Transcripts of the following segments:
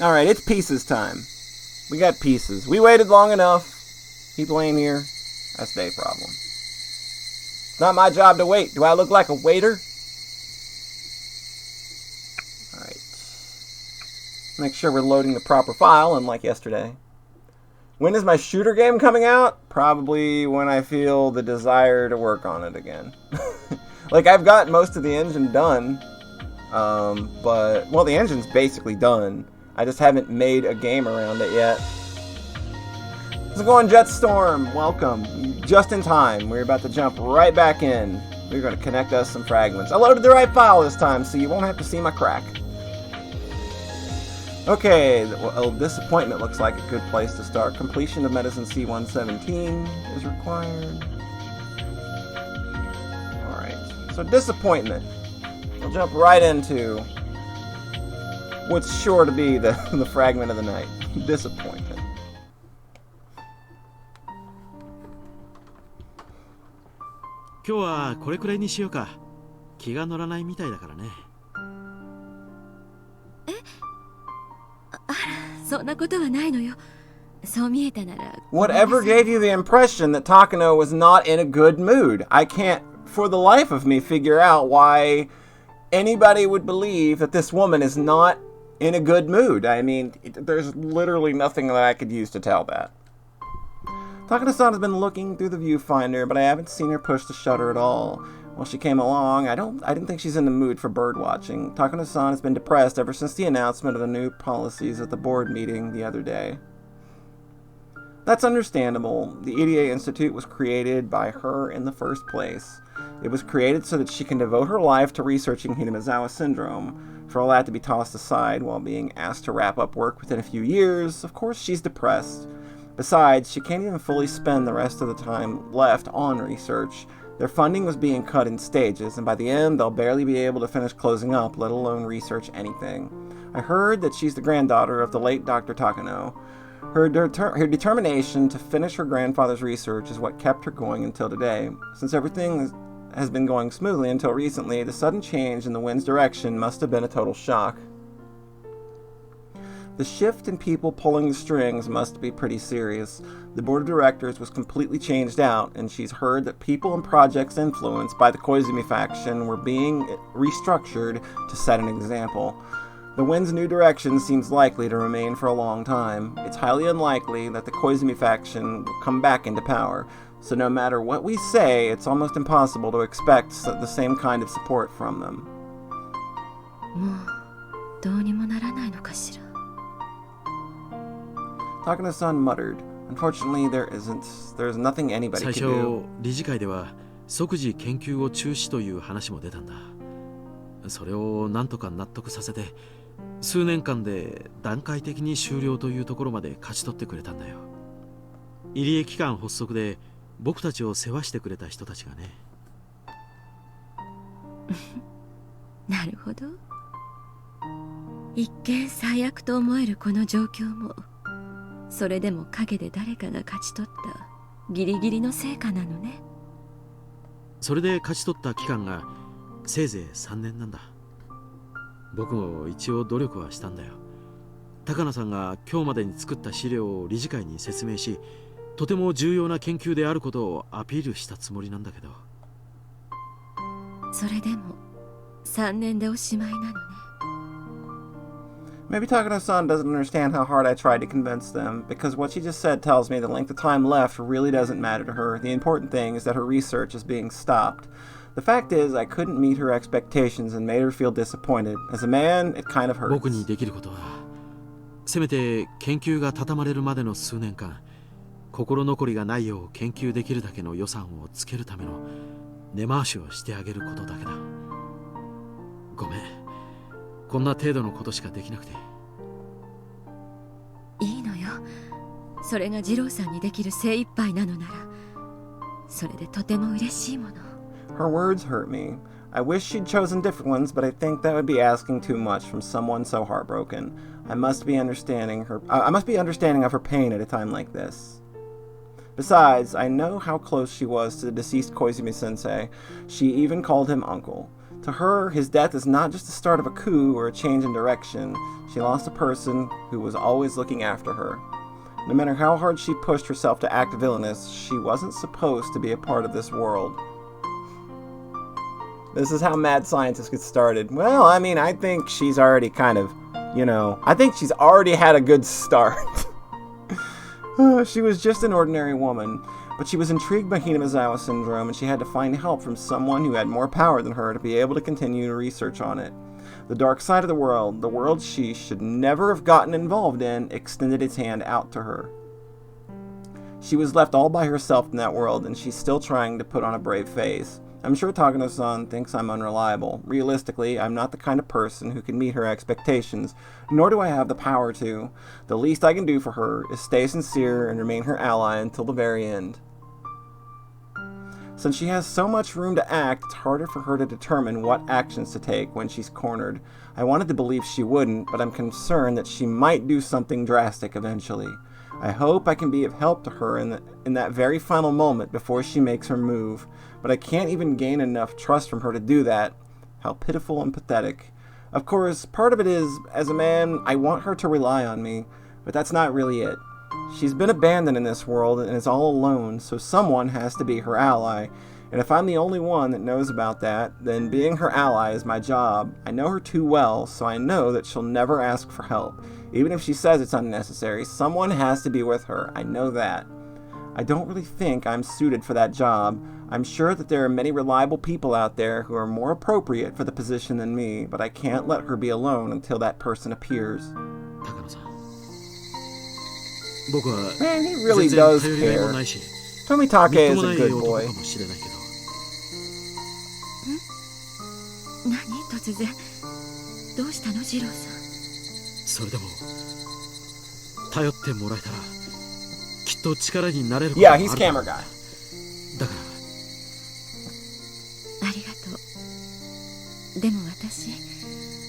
Alright, it's pieces time. We got pieces. We waited long enough. People ain't here. That's their problem. It's not my job to wait. Do I look like a waiter? Alright. Make sure we're loading the proper file, unlike yesterday. When is my shooter game coming out? Probably when I feel the desire to work on it again. Like, I've got most of the engine done. But, well, the engine's basically done. I just haven't made a game around it yet. How's it going, Jetstorm? Welcome. Just in time. We're about to jump right back in. We're going to connect us some fragments. I loaded the right file this time, so you won't have to see my crack. Okay, well, disappointment looks like a good place to start. Completion of medicine C-117 is required. Alright, so disappointment. We'll jump right into what's sure to be the fragment of the night. Disappointment. 今日はこれくらいにしようか。気が乗らないみたいだからね。そんなことはないのよ。そう見えたなら。Whatever gave you the impression that Takano was not in a good mood? I can't, for the life of me, figure out why anybody would believe that this woman is not in a good mood. I mean, there's literally nothing that I could use to tell that. Takano-san has been looking through the viewfinder, but I haven't seen her push the shutter at all. While she came along, I didn't think she's in the mood for bird watching. Takano-san has been depressed ever since the announcement of the new policies at the board meeting the other day. That's understandable. The EDA Institute was created by her in the first place. It was created so that she can devote her life to researching Hinamizawa syndrome. For all that to be tossed aside while being asked to wrap up work within a few years, of course she's depressed. Besides, she can't even fully spend the rest of the time left on research. Their funding was being cut in stages, and by the end, they'll barely be able to finish closing up, let alone research anything. I heard that she's the granddaughter of the late Dr. Takano. Her determination to finish her grandfather's research is what kept her going until today. Since everything has been going smoothly until recently, the sudden change in the wind's direction must have been a total shock. The shift in people pulling the strings must be pretty serious. The board of directors was completely changed out, and she's heard that people and projects influenced by the Koizumi faction were being restructured to set an example. The wind's new direction seems likely to remain for a long time. It's highly unlikely that the Koizumi faction will come back into power, so no matter what we say, it's almost impossible to expect the same kind of support from them. もうどうにもならないのかしら。Takano-san muttered. Unfortunately, there's nothing anybody 最 can 初 do. 理事会では即時研究を中止という話も出たんだ。それをなんとか納得させて数年間で段階的に終了というところまで勝ち取ってくれたんだよ。入江機関発足で僕たちを世話してくれた人たちがね。なるほど。一見最悪と思えるこの状況も、それでも陰で誰かが勝ち取ったギリギリの成果なのね。それで勝ち取った期間がせいぜい3年なんだ。僕も一応努力はしたんだよ。高野さんが今日までに作った資料を理事会に説明し、とても重要な研究であることをアピールしたつもりなんだけど。それでも3年でおしまいなのね。Maybe Takano-san doesn't understand how hard I tried to convince them, because what she just said tells me the length of time left really doesn't matter to her. The important thing is that her research is being stopped. The fact is, I couldn't meet her expectations and made her feel disappointed. As a man, it kind of hurts. 僕にできることは、せめて研究が畳まれるまでの数年間、心残りがないよう研究できるだけの予算をつけるための根回しをしてあげることだけだ。ごめん、こんな程度のことしかできなくて。いいのよ。それが二郎さんにできる精一杯なのなら、それでとても嬉しいもの。Her words hurt me. I wish she'd chosen different ones, but I think that would be asking too much from someone so heartbroken. I must be understanding of her pain at a time like this. Besides, I know how close she was to the deceased Koizumi-sensei. She even called him uncle. To her, his death is not just the start of a coup or a change in direction. She lost a person who was always looking after her. No matter how hard she pushed herself to act villainous, she wasn't supposed to be a part of this world. This is how mad scientists get started. Well, I mean, I think she's already kind of, I think she's already had a good start. She was just an ordinary woman, but she was intrigued by Hinamizawa syndrome, and she had to find help from someone who had more power than her to be able to continue research on it. The dark side of the world she should never have gotten involved in, extended its hand out to her. She was left all by herself in that world, and she's still trying to put on a brave face. I'm sure Takano-san thinks I'm unreliable. Realistically, I'm not the kind of person who can meet her expectations, nor do I have the power to. The least I can do for her is stay sincere and remain her ally until the very end. Since she has so much room to act, it's harder for her to determine what actions to take when she's cornered. I wanted to believe she wouldn't, but I'm concerned that she might do something drastic eventually. I hope I can be of help to her in that very final moment before she makes her move, but I can't even gain enough trust from her to do that. How pitiful and pathetic. Of course, part of it is, as a man, I want her to rely on me, but that's not really it. She's been abandoned in this world and is all alone, so someone has to be her ally. And if I'm the only one that knows about that, then being her ally is my job. I know her too well, so I know that she'll never ask for help. Even if she says it's unnecessary, someone has to be with her. I know that. I don't really think I'm suited for that job. I'm sure that there are many reliable people out there who are more appropriate for the position than me, but I can't let her be alone until that person appears. Man, he really does care. Tomitake is a good boy. 何突然どうしたの次郎さんそれでも頼ってもらえたらきっと力になれること Yeah, もある he's camera guy. だかありがとうでも私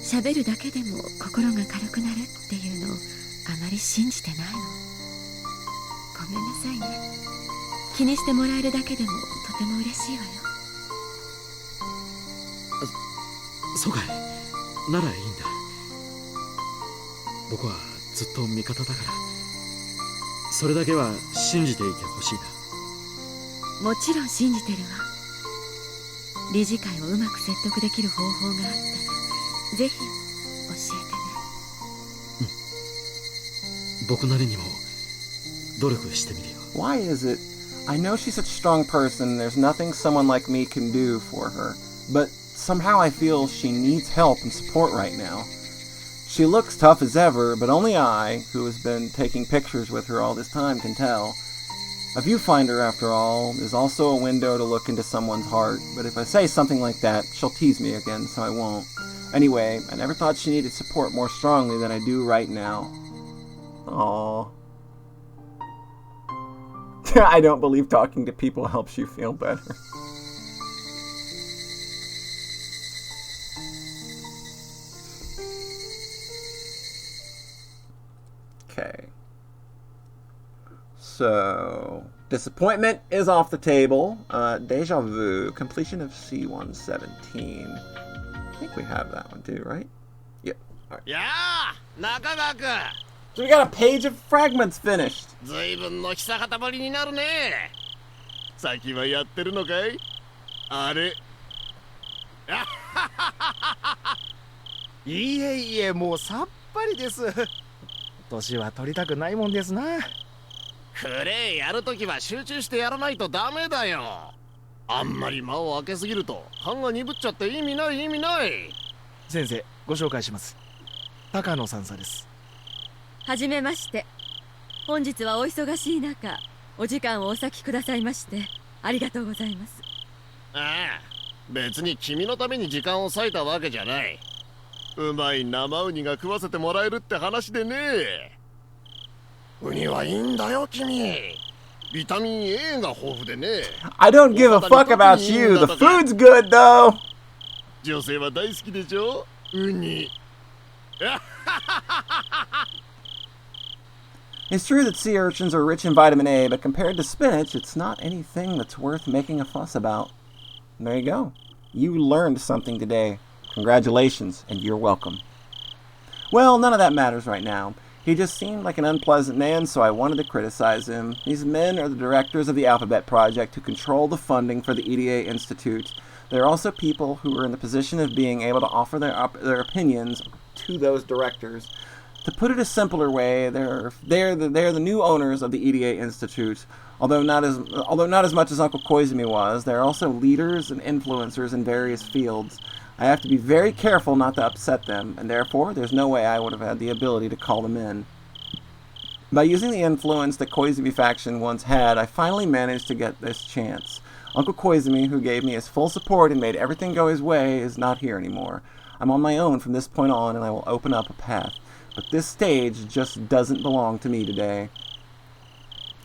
喋るだけでも心が軽くなるっていうのをあまり信じてないのごめんなさいね気にしてもらえるだけでもとても嬉しいわよそうかいならいいんだ僕はずっと味方だからそれだけは信じていてほしいなもちろん信じてるわ理事会をうまく説得できる方法があったらぜひ教えてね僕なりにも努力してみるよ Why is it? I know she's such a strong person, there's nothing someone like me can do for her, but somehow I feel she needs help and support right now. She looks tough as ever, but only I, who has been taking pictures with her all this time, can tell. A viewfinder, after all, is also a window to look into someone's heart, but if I say something like that, she'll tease me again, so I won't. Anyway, I never thought she needed support more strongly than I do right now. Aww. I don't believe talking to people helps you feel better. Okay. So, disappointment is off the table. Deja vu, completion of C-117. I think we have that one too, right? Yep. All right. Yeah, Nakagaku. So we got a page of fragments finished. 随分の久方ぶりになるね。先はやってるのかい？あれ。いえいえ、もうさっぱりです。年は取りたくないもんですな。クレイやるときは集中してやらないとダメだよ。あんまり間を空けすぎると勘が鈍っちゃって意味ない意味ない。先生、ご紹介します。高野さんさです。はじめまして本日はお忙しい中お時間をお割きくださいましてありがとうございますああ別に君のために時間を割いたわけじゃない。うまい生ウニが食わせてもらえるって話でね。ウニはいいんだよ君。ビタミン A が豊富でね。I don't give a fuck about you. The food's good though. 女性は大好きでしょウニ。It's true that sea urchins are rich in vitamin A, but compared to spinach, it's not anything that's worth making a fuss about. There you go. You learned something today. Congratulations, and you're welcome. Well, none of that matters right now. He just seemed like an unpleasant man, so I wanted to criticize him. These men are the directors of the Alphabet Project who control the funding for the EDA Institute. They're also people who are in the position of being able to offer their opinions to those directors. To put it a simpler way, they're the new owners of the EDA Institute. Although not as much as Uncle Koizumi was, they're also leaders and influencers in various fields. I have to be very careful not to upset them, and therefore there's no way I would have had the ability to call them in. By using the influence the Koizumi faction once had, I finally managed to get this chance. Uncle Koizumi, who gave me his full support and made everything go his way, is not here anymore. I'm on my own from this point on, and I will open up a path. But this stage just doesn't belong to me today.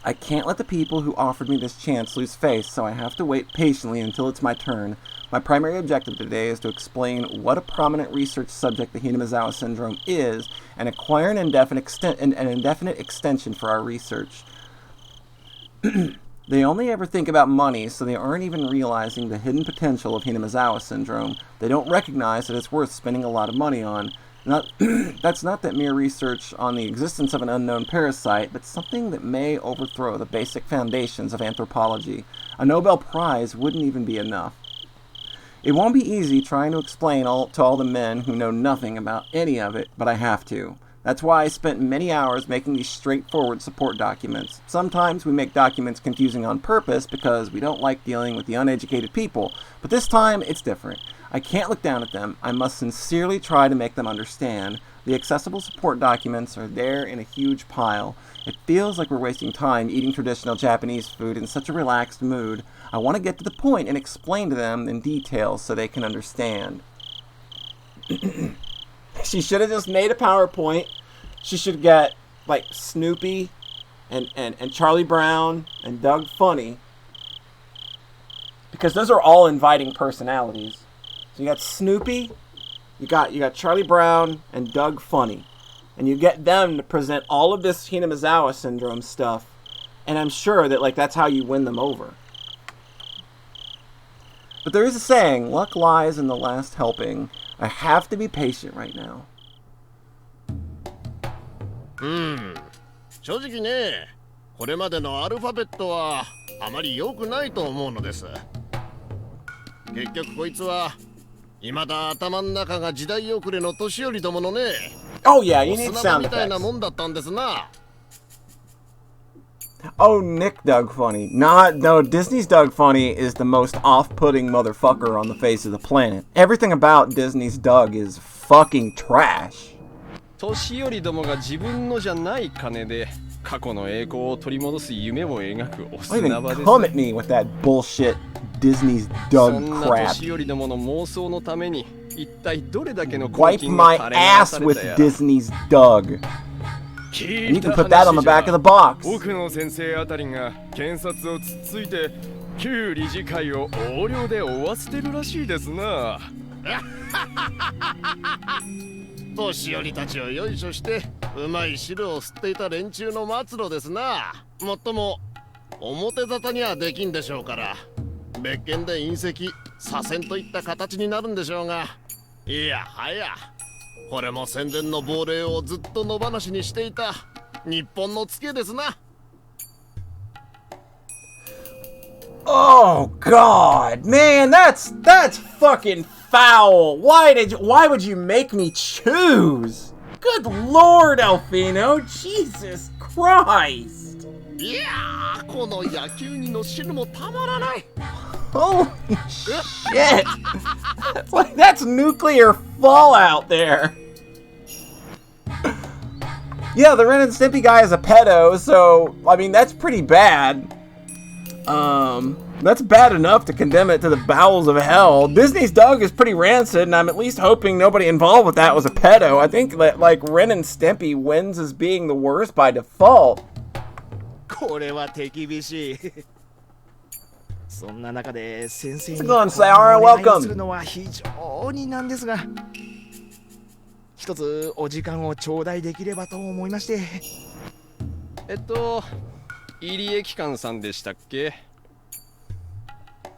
I can't let the people who offered me this chance lose face, so I have to wait patiently until it's my turn. My primary objective today is to explain what a prominent research subject the Hinamizawa syndrome is and acquire an indefinite extension for our research. They only ever think about money, so they aren't even realizing the hidden potential of Hinamizawa syndrome. They don't recognize that it's worth spending a lot of money on. That's not that mere research on the existence of an unknown parasite, but something that may overthrow the basic foundations of anthropology. A Nobel Prize wouldn't even be enough. It won't be easy trying to explain to all the men who know nothing about any of it, but I have to. That's why I spent many hours making these straightforward support documents. Sometimes we make documents confusing on purpose because we don't like dealing with the uneducated people, but this time it's different. I can't look down at them. I must sincerely try to make them understand. The accessible support documents are there in a huge pile. It feels like we're wasting time eating traditional Japanese food in such a relaxed mood. I want to get to the point and explain to them in detail so they can understand. She should have just made a PowerPoint. She should get like Snoopy and Charlie Brown and Doug Funny, because those are all inviting personalities. So you got Snoopy, you got Charlie Brown and Doug Funny, and you get them to present all of this Hinamizawa syndrome stuff, and I'm sure that like that's how you win them over. But there is a saying, luck lies in the last helping. I have to be patient right now. 正直ね、これまでのアルファベットはあまり良くないと思うのです。結局こいつは未だ頭の中が時代遅れの年寄りどものね。Oh yeah, you need sound みたいな effects. もんだったんですな。Oh, Nick Doug Funny. No, Disney's Doug Funny is the most off-putting motherfucker on the face of the planet. Everything about Disney's Doug is fucking trash. 年寄りどもが自分のじゃない金で過去の栄光を取り戻す夢を描くお Don't 砂場 even です。 come at me with that bullshit Disney's そ Doug んな crap. 年寄りどもの妄想のために一体どれだけの公 Wipe 金が my 垂れ流 ass され with たやら。 Disney's Doug. 聞 And you い can た put that on 話 the じゃ back of the box. 奥の先生あたりが検察をつっついて旧理事会を横領で追わせてるらしいですな。年寄りたちをよいしょしてうまい汁を吸っていた連中の末路ですな。もっとも表沙汰にはできんでしょうから、別件で隕石左遷といった形になるんでしょうが、いやはやこれも宣伝の亡霊をずっと野放しにしていた日本のツケですな。Oh God, man, that's fucking foul. Why would you make me choose? Good Lord, Alfino, Jesus Christ. いやー、この野球にのしるもたまらない。 Holy shit. That's nuclear fallout there. Yeah, the Ren and Stimpy guy is a pedo, so I mean that's pretty bad. That's bad enough to condemn it to the bowels of hell. Disney's Doug is pretty rancid, and I'm at least hoping nobody involved with that was a pedo. I think that, like, Ren and Stimpy wins as being the worst by default. これは手厳しい。そんな中で先生に How's it going, Sayara? お願い Welcome. するのは非常になんですが、一つお時間を頂戴できればと思いまして。入江機関さんでしたっけ。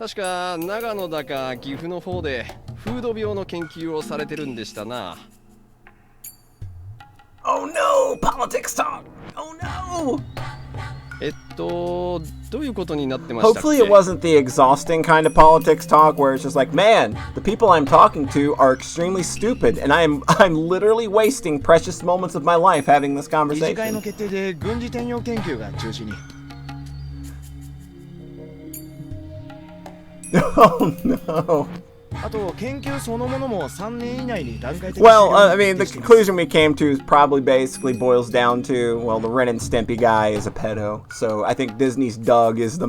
確か長野だか岐阜の方で風土病の研究をされてるんでしたな。Oh no! Politics talk! Oh no! どういうことになってましたっけ? Hopefully it wasn't the exhausting kind of politics talk where it's just like, man, the people I'm talking to are extremely stupid, and I'm literally wasting precious moments of my life having this 理事会の conversation. 決定で軍事転用研究が中止に。Oh no. あと研究そのものも3年以内に段階的に Well, I mean, the 終了に決定しています conclusion we came to is probably basically boils down to, well, the Ren and Stimpy guy is a pedo, so I think Disney's Doug is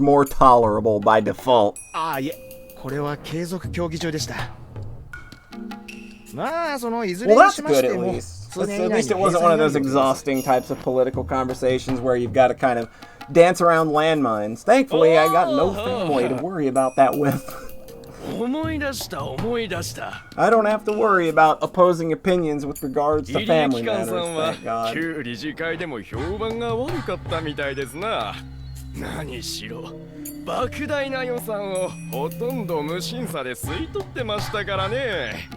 more tolerable by default. ああ、いえ、これは継続協議中でした。まあ、そのいずれ Well, に that's しま good して at も、 least. 数年以 At 内 least に it wasn't one of those 閉鎖になる exhausting types of political conversations where you've got to kind of dance around landmines. Thankfully, I got no family to worry about that with. 思い出した。 I don't have to worry about opposing opinions with regards to 入江 family 機関 matters, さんは thank God. 旧理事会でも評判が悪かったみたいですな。何しろ莫大な予算をほとんど無審査で吸い取ってましたからね。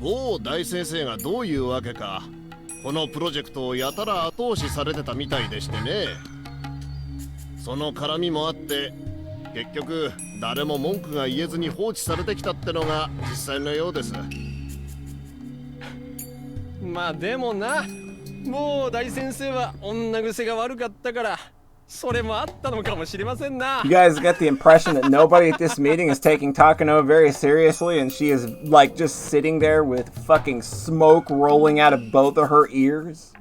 某大先生がどういうわけか、このプロジェクトをやたら後押しされてたみたいでしてね。その絡みもあって結局誰も文句が言えずに放置されてきたってのが実際のようです。まあでもな、もう大先生は女癖が悪かったからそれもあったのかもしれませんな。 You guys get the impression that nobody at this meeting is taking Takano very seriously, and she is like just sitting there with fucking smoke rolling out of both of her ears?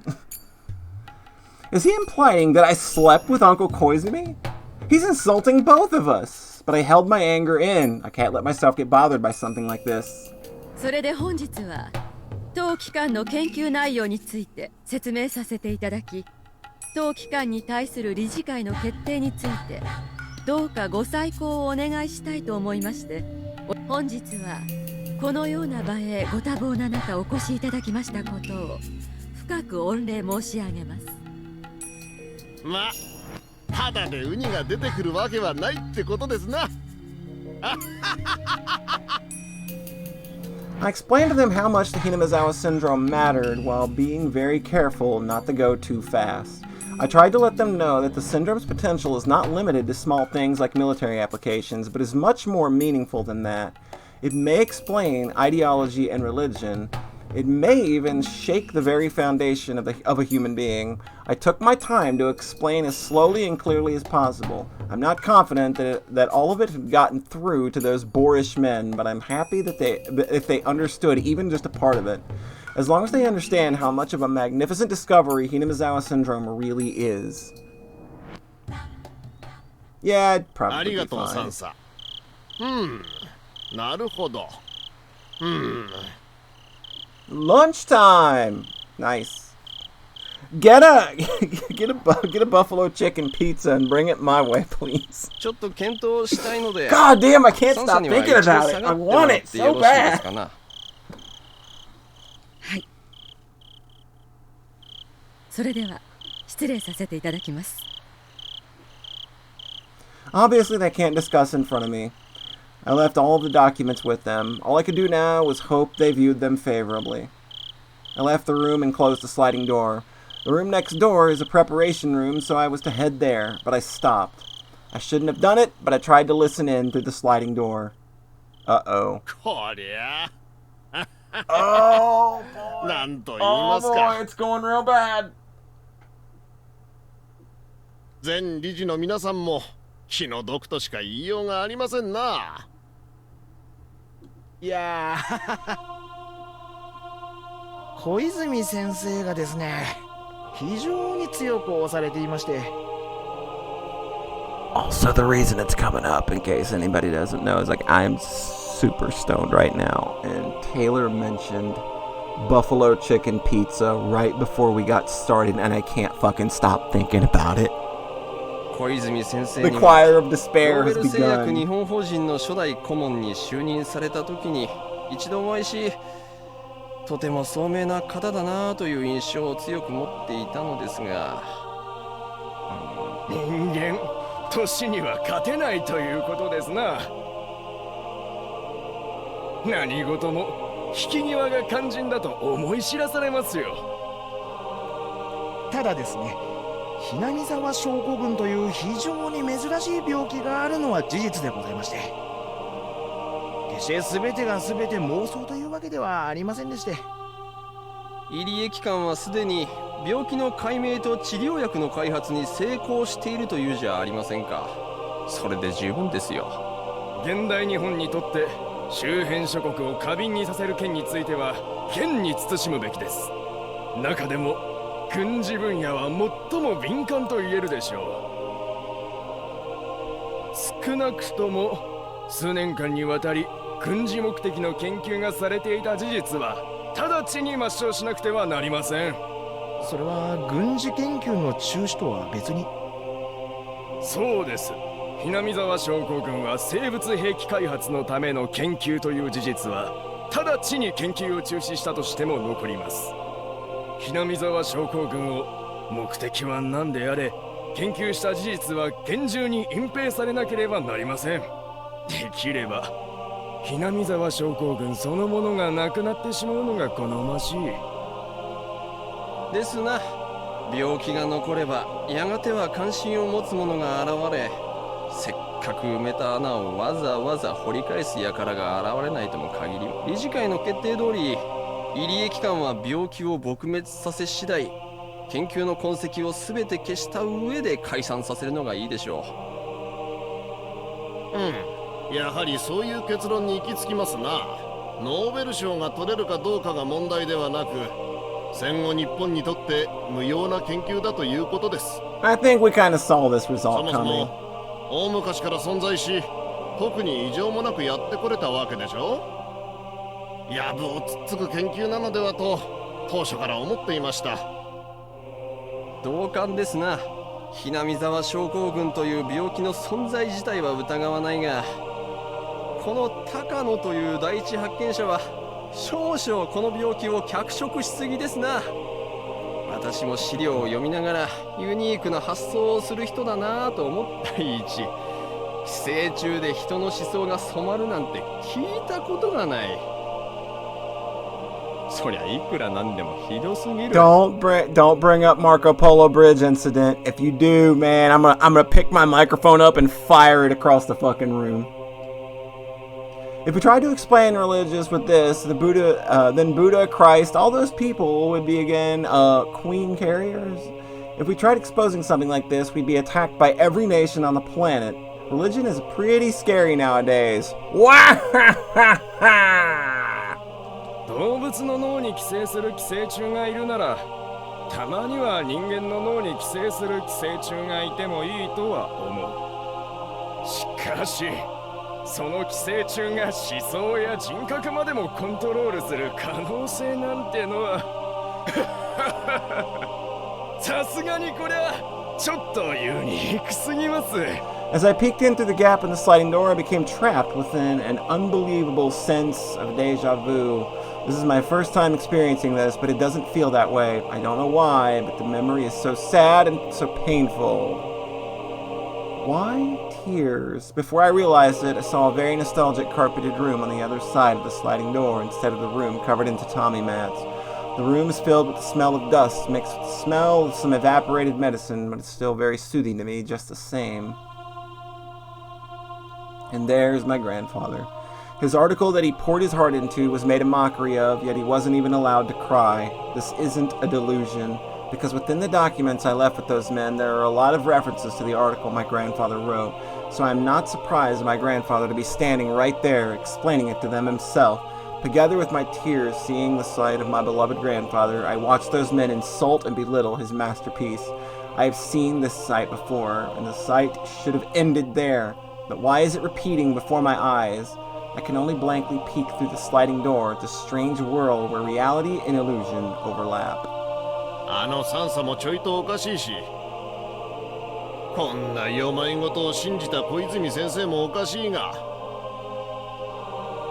Is he implying that I slept with Uncle Koizumi? He's insulting both of us, but I held my anger in. I can't let myself get bothered by something like this. それで本日は当機関の研究内容について説明させていただき、当機関に対する理事会の決定についてどうかご再考をお願いしたいと思いまして、本日はこのような場へご多忙な中お越しいただきましたことを深く御礼申し上げます。ま、ただでウニが出てくるわけはないってことですな。I explained to them how much the Hinamizawa syndrome mattered while being very careful not to go too fast. I tried to let them know that the syndrome's potential is not limited to small things like military applications, but is much more meaningful than that. It may explain ideology and religion. It may even shake the very foundation of a human being. I took my time to explain as slowly and clearly as possible. I'm not confident that all of it had gotten through to those boorish men, but I'm happy that if they understood even just a part of it. As long as they understand how much of a magnificent discovery Hinamizawa syndrome really is. Yeah, I'd あ probably り be がとうさ fine. んさ。なるほど。Lunchtime! Nice. Get a buffalo chicken pizza and bring it my way, please. ちょっと検討したいので God damn, I can't サン stop さんには thinking 一度 about 下 it. が I っても want らっ it てよ so ろしいです bad. かな。はい。それでは失礼させていただきます。Obviously, they can't discuss in front of me. I left all of the documents with them. All I could do now was hope they viewed them favorably. I left the room and closed the sliding door. The room next door is a preparation room, so I was to head there, but I stopped. I shouldn't have done it, but I tried to listen in through the sliding door. Uh-oh. こりゃ Oh, boy. なんと言いますか。 it's going real bad. 全理事の皆さんも気の毒としか言いようがありませんな。いやー小泉先生がですね、非常に強く押されていまして。 Also, the reason it's coming up, in case anybody doesn't know, is like I'm super stoned right now, and Taylor mentioned buffalo chicken pizza right before we got started, and I can't fucking stop thinking about it. 小泉先生 The には choir of ノ despair ーベ has ル製薬日 begun. 本法人の初代顧問に就任された時に一度お会いし、とても聡明な方だなという印象を強く持っていたのですが、人間年には勝てないということですな。何事も引き際が肝心だと思い知らされますよ。ただですね、ひなみ沢症候群という非常に珍しい病気があるのは事実でございまして、決して全てが全て妄想というわけではありませんでして。入江機関はすでに病気の解明と治療薬の開発に成功しているというじゃありませんか。それで十分ですよ。現代日本にとって周辺諸国を過敏にさせる件については厳に慎むべきです。中でも軍事分野は最も敏感と言えるでしょう。少なくとも数年間にわたり軍事目的の研究がされていた事実は直ちに抹消しなくてはなりません。それは軍事研究の中止とは別に。そうです。ひなみ沢症候群は生物兵器開発のための研究という事実は直ちに研究を中止したとしても残ります。ひなみ沢症候群を目的は何であれ研究した事実は厳重に隠蔽されなければなりません。できればひなみ沢症候群そのものがなくなってしまうのが好ましいですな。病気が残ればやがては関心を持つ者が現れ、せっかく埋めた穴をわざわざ掘り返す輩が現れないとも限り、理事会の決定通り入江機関は病気を撲滅させ次第研究の痕跡を全て消した上で解散させるのがいいでしょうん、やはりそういう結論に行き着きますな。ノーベル賞が取れるかどうかが問題ではなく、戦後日本にとって無用な研究だということです。 I think we kind of saw this そ result もそ coming. も大昔から存在し、特に異常もなくやってこれたわけでしょ。やぶをつっつく研究なのではと当初から思っていました。う。同感ですな。ひなみ沢症候群という病気の存在自体は疑わないが、この高野という第一発見者は少々この病気を脚色しすぎですな。私も資料を読みながらユニークな発想をする人だなぁと思ったり寄生虫で人の思想が染まるなんて聞いたことがない。そりゃいくらなんでもひどすぎる。 Don't bring up Marco Polo Bridge incident. If you do, man, I'm gonna pick my microphone up and fire it across the fucking room. If we try to explain religious with this, the Buddha, then Buddha, Christ, all those people would be again queen carriers. If we tried exposing something like this, we'd be attacked by every nation on the planet. Religion is pretty scary nowadays. Wah! 動物の脳に寄生する寄生虫がいるなら、たまには人間の脳に寄生する寄生虫がいてもいいとは思う。しかしその寄生虫が思想や人格までもコントロールする可能性なんてのはさすがにこりゃちょっとユニークすぎます。 As I peeked in through the gap in the sliding door, I became trapped within an unbelievable sense of deja vu. This is my first time experiencing this, but it doesn't feel that way. I don't know why, but the memory is so sad and so painful. Why tears? Before I realized it, I saw a very nostalgic carpeted room on the other side of the sliding door instead of the room covered in tatami mats. The room is filled with the smell of dust mixed with the smell of some evaporated medicine, but it's still very soothing to me just the same. And there's my grandfather. His article that he poured his heart into was made a mockery of, yet he wasn't even allowed to cry. This isn't a delusion, because within the documents I left with those men, there are a lot of references to the article my grandfather wrote, so I'm not surprised my grandfather to be standing right there, explaining it to them himself. Together with my tears, seeing the sight of my beloved grandfather, I watched those men insult and belittle his masterpiece. I have seen this sight before, and the sight should have ended there. But why is it repeating before my eyes? I can only blankly peek through the sliding door at this strange world where reality and illusion overlap. あのサンサもちょいとおかしいし、こんな世まいごとを信じた小泉先生もおかしいが、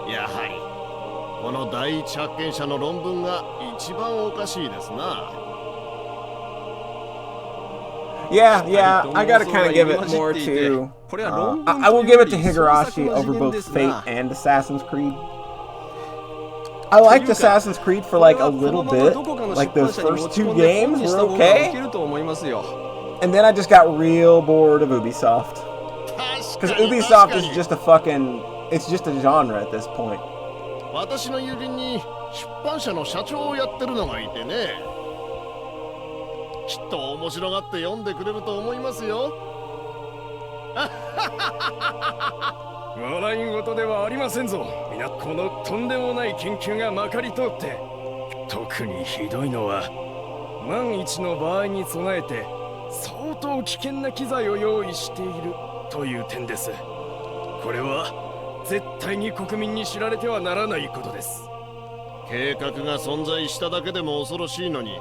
やはりこの第一発見者の論文が一番おかしいですな。Yeah, I gotta kind of give it more to... I will give it to Higurashi over both Fate and Assassin's Creed. I liked Assassin's Creed for like a little bit. Like those first 2 games were okay. And then I just got real bored of Ubisoft. Because Ubisoft is just a fucking... It's just a genre at this point. 私の友人に出版社の社長をやってるのがいてね。きっと面白がって読んでくれると思いますよ。笑い事ではありませんぞ。皆このとんでもない研究がまかり通って、特にひどいのは万一の場合に備えて相当危険な機材を用意しているという点です。これは絶対に国民に知られてはならないことです。計画が存在しただけでも恐ろしいのに、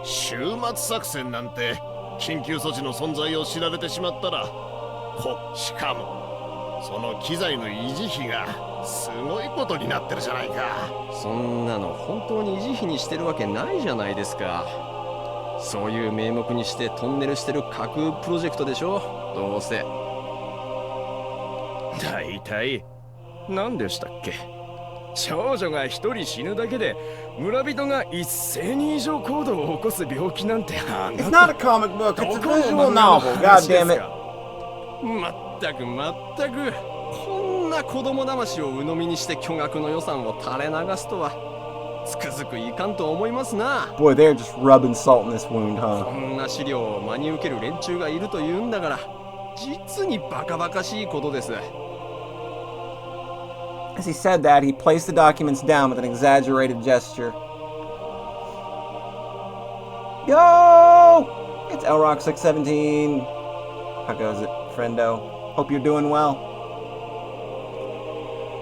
終末作戦なんて緊急措置の存在を知られてしまったら、しかもその機材の維持費がすごいことになってるじゃないか。そんなの本当に維持費にしてるわけないじゃないですか。そういう名目にしてトンネルしてる架空プロジェクトでしょ、どうせ。大体何でしたっけ。少女が一人死ぬだけで村人が1000人以上行動を起こす病気なんてあんな It's not a comic book, it's a visual novel, god damn it. まったくこんな子供騙しを鵜呑みにして巨額の予算を垂れ流すとはつくづくいかんと思いますな。 Boy, they're just rubbing salt in this wound, こ huh? んな資料を真に受ける連中がいるというんだから実にバカバカしいことです。As he said that, he placed the documents down with an exaggerated gesture. Yo! It's Elrock617. How goes it, friendo? Hope you're doing well.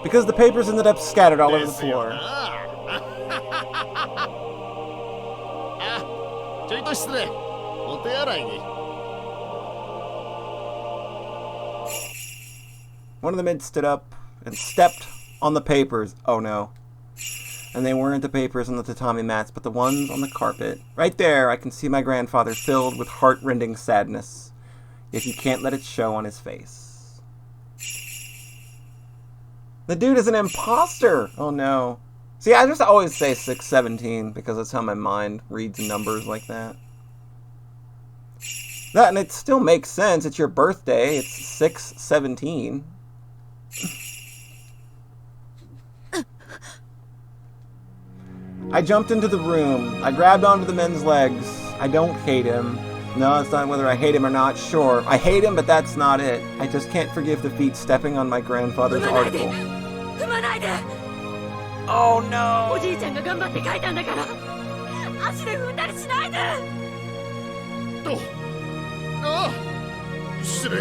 Because the papers ended up scattered all over the floor. ちょいと失礼。お手洗いに。One of the men stood up and stepped on the papers. Oh no. And they weren't the papers on the tatami mats, but the ones on the carpet. Right there, I can see my grandfather filled with heart-rending sadness. Yet he can't let it show on his face. The dude is an imposter! Oh no. See, I just always say 617 because that's how my mind reads numbers like that. And it still makes sense. It's your birthday. It's 617. I jumped into the room. I grabbed onto the men's legs. I don't hate him. No, it's not whether I hate him or not. Sure, I hate him, but that's not it. I just can't forgive the feet stepping on my grandfather's article. Oh no! おじいちゃんが頑張って書いたんだから、足で踏んだりしないで。失礼。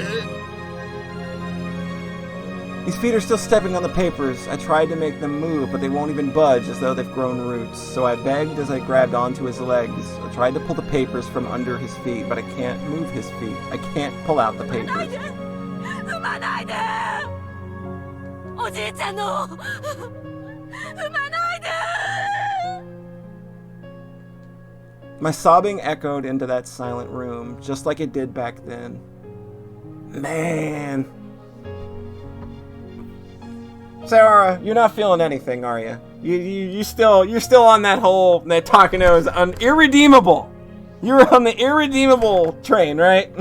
These feet are still stepping on the papers. I tried to make them move, but they won't even budge as though they've grown roots. So I begged as I grabbed onto his legs. I tried to pull the papers from under his feet, but I can't move his feet. I can't pull out the papers. 踏まないで。おじいちゃんの。踏まないで。 My sobbing echoed into that silent room, just like it did back then. Man. Sarah, you're not feeling anything, are you? You're still on that whole that Takano is irredeemable. You're on the irredeemable train, right?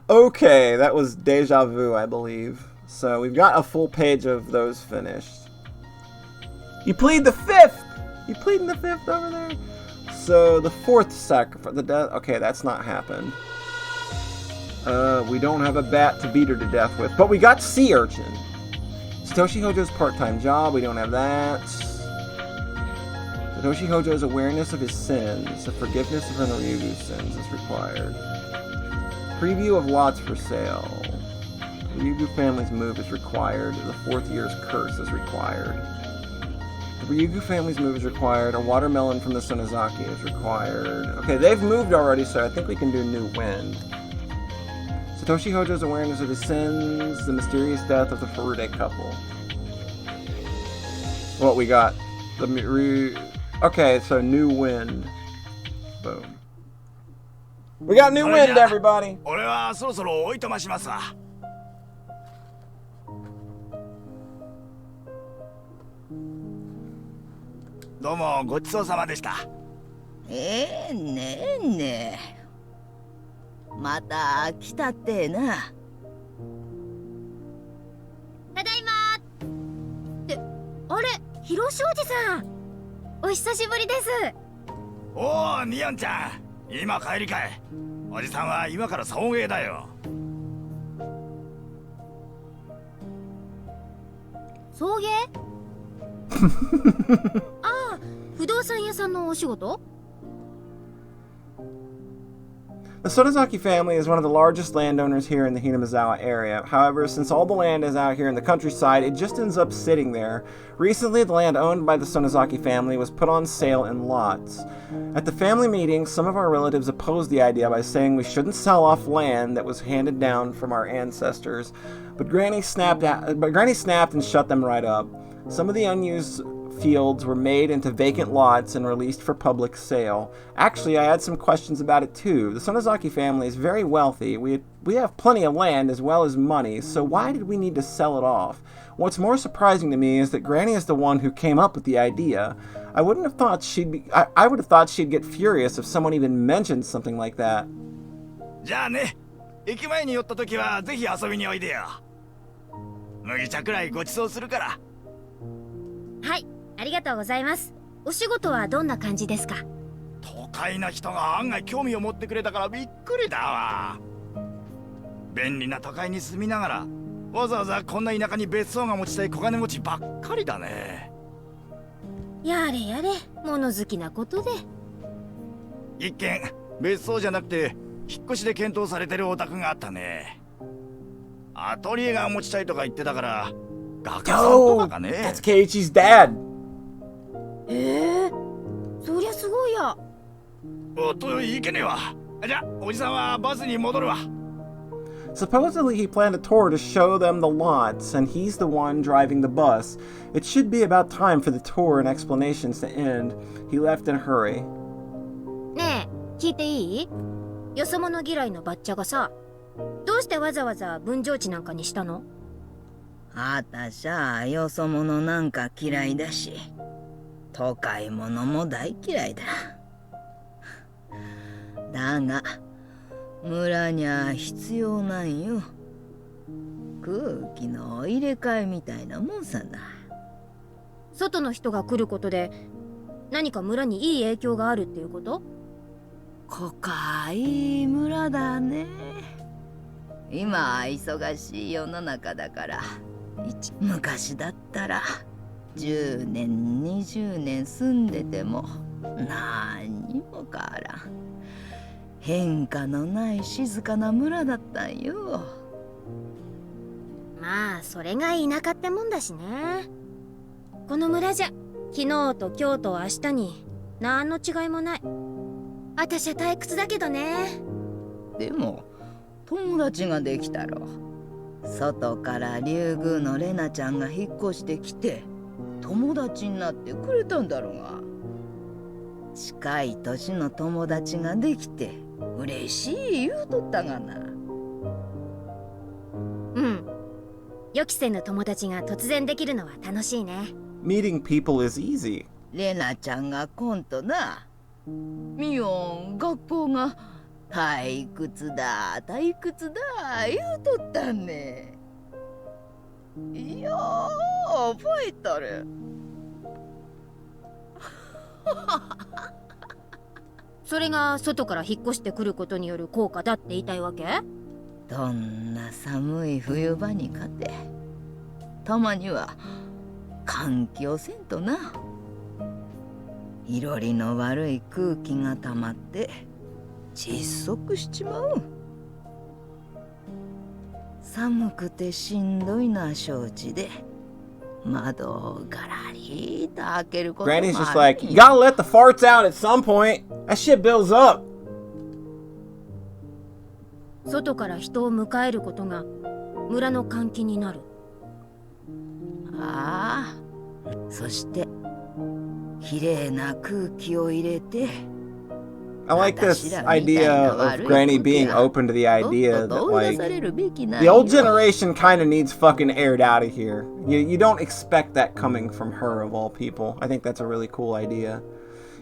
Okay, that was Deja Vu, I believe. So we've got a full page of those finished. You plead the fifth. You pleading the fifth over there? So the fourth sacrifice, the death. Okay, that's not happened. We don't have a bat to beat her to death with, but we got sea urchin. Satoshi Hojo's part-time job, we don't have that. Satoshi Hojo's awareness of his sins, the forgiveness of Ryugu's sins is required. Preview of lots for sale. The Ryugu family's move is required. The fourth year's curse is required. The Ryugu family's move is required. A watermelon from the Sonozaki is required. Okay, they've moved already, so I think we can do New Wind. Satoshi Hojo's awareness of his sins, the mysterious death of the Furude couple. What we got? Okay, so new wind. Boom. We got new wind, everybody. 俺はそろそろおいとましますわ。どうもごちそうさまでした。ねえねえ。また来たってな。ただいまってあれ、ひろしおじさん、お久しぶりです。おお、ミヨンちゃん、今帰りかい。おじさんは今から送迎だよ。送迎ああ、不動産屋さんのお仕事。 The Sonozaki family is one of the largest landowners here in the Hinamizawa area. However, since all the land is out here in the countryside, it just ends up sitting there. Recently, the land owned by the Sonozaki family was put on sale in lots. At the family meeting, some of our relatives opposed the idea by saying we shouldn't sell off land that was handed down from our ancestors, but Granny snapped and shut them right up. Some of the unused fields were made into vacant lots and released for public sale. Actually, I had some questions about it too. The Sonozaki family is very wealthy. We have plenty of land as well as money, so why did we need to sell it off? What's more surprising to me is that Granny is the one who came up with the idea. I would have thought she'd get furious if someone even mentioned something like that. じゃあね、駅前に寄った時はぜひ遊びにおいでよ。麦茶くらいごちそうするから。はい、ありがとうございます。お仕事はどんな感じですか？都会な人が案外興味を持ってくれたからびっくりだわ。便利な都会に住みながらわざわざこんな田舎に別荘が持ちたい小金持ちばっかりだね。やれやれ、物好きなことで。一見別荘じゃなくて引っ越しで検討されてるお宅があったね。アトリエが持ちたいとか言ってたから画家さんとかかね。That's Keiichi's dad. そりゃすごいや。おっといけねえわ。じゃあおじさんはバスに戻るわ。Supposedly, he planned a tour to show them the lots, and he's the one driving the bus. It should be about time for the tour and explanations to end. He left in a hurry. ねえ、聞いていい？よそ者嫌いのバッチャがさ、どうしてわざわざ分譲地なんかにしたの？あたしゃよそ者なんか嫌いだし、都会者も大嫌いだ。だが村にゃ必要なんよ。空気の入れ替えみたいなもんさな。外の人が来ることで何か村にいい影響があるっていうこと？こかい村だね。今忙しい世の中だから、昔だったら10年20年住んでても何にも変わらん変化のない静かな村だったんよ。まあそれが田舎ってもんだしね。この村じゃ昨日と今日と明日に何の違いもない。あたしゃ退屈だけどね。でも友達ができたろ。外から竜宮のレナちゃんが引っ越してきて友達になってくれたんだろうが。近い年の友達ができて嬉しい言うとったがな。うん。予期せぬ友達が突然できるのは楽しいね。Meeting people is easy. レナちゃんがコントな。ミヨン学校が退屈だ言うとったんね。いや覚えとる。それが外から引っ越してくることによる効果だって言いたいわけ？どんな寒い冬場にかてたまには換気をせんとな。いろりの悪い空気がたまって窒息しちまう。寒くてしんどいのは承知で窓をガラリと開けることもある。 Granny's just like, you gotta let the farts out at some point. That shit builds up. 外から人を迎えることが村の換気になる。ああ、そしてきれいな空気を入れて I like this idea of Granny being open to the idea that, like, the old generation kind of needs fucking aired out of here. You don't expect that coming from her, of all people. I think that's a really cool idea.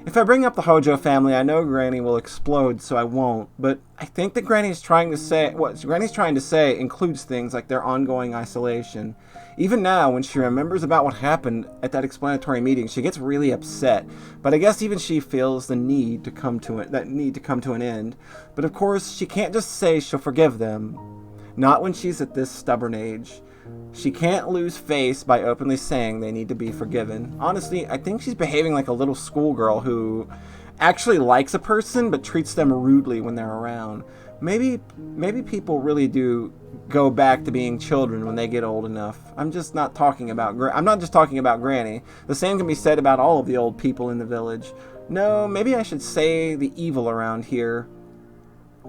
If I bring up the Hojo family, I know Granny will explode, so I won't. But I think that Granny's trying to say includes things like their ongoing isolation. Even now, when she remembers about what happened at that explanatory meeting, she gets really upset. But I guess even she feels the need to come to an end. But of course, she can't just say she'll forgive them. Not when she's at this stubborn age. She can't lose face by openly saying they need to be forgiven. Honestly, I think she's behaving like a little schoolgirl who actually likes a person but treats them rudely when they're around. Maybe people really do go back to being children when they get old enough. I'm not just talking about Granny. The same can be said about all of the old people in the village. No, maybe I should say the evil around here.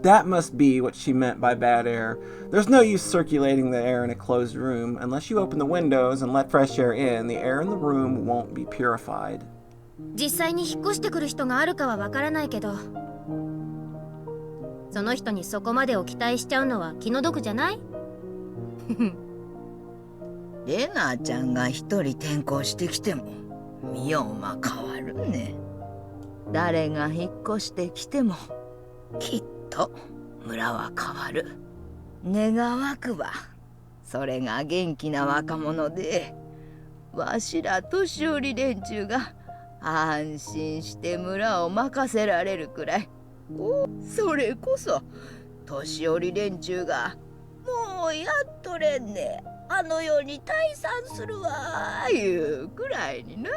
That must be what she meant by bad air. There's no use circulating the air in a closed room. Unless you open the windows and let fresh air in, the air in the room won't be purified. 実際に引っ越してくる人があるかはわからないけど、その人にそこまでを期待しちゃうのは気の毒じゃない？レナちゃんが一人転校してきてもミオンは変わるね。誰が引っ越してきてもきっと村は変わる。願わくばそれが元気な若者で、わしら年寄り連中が安心して村を任せられるくらい。それこそ年寄り連中がもうやっとれんね、あの世に退散するわいうくらいにな。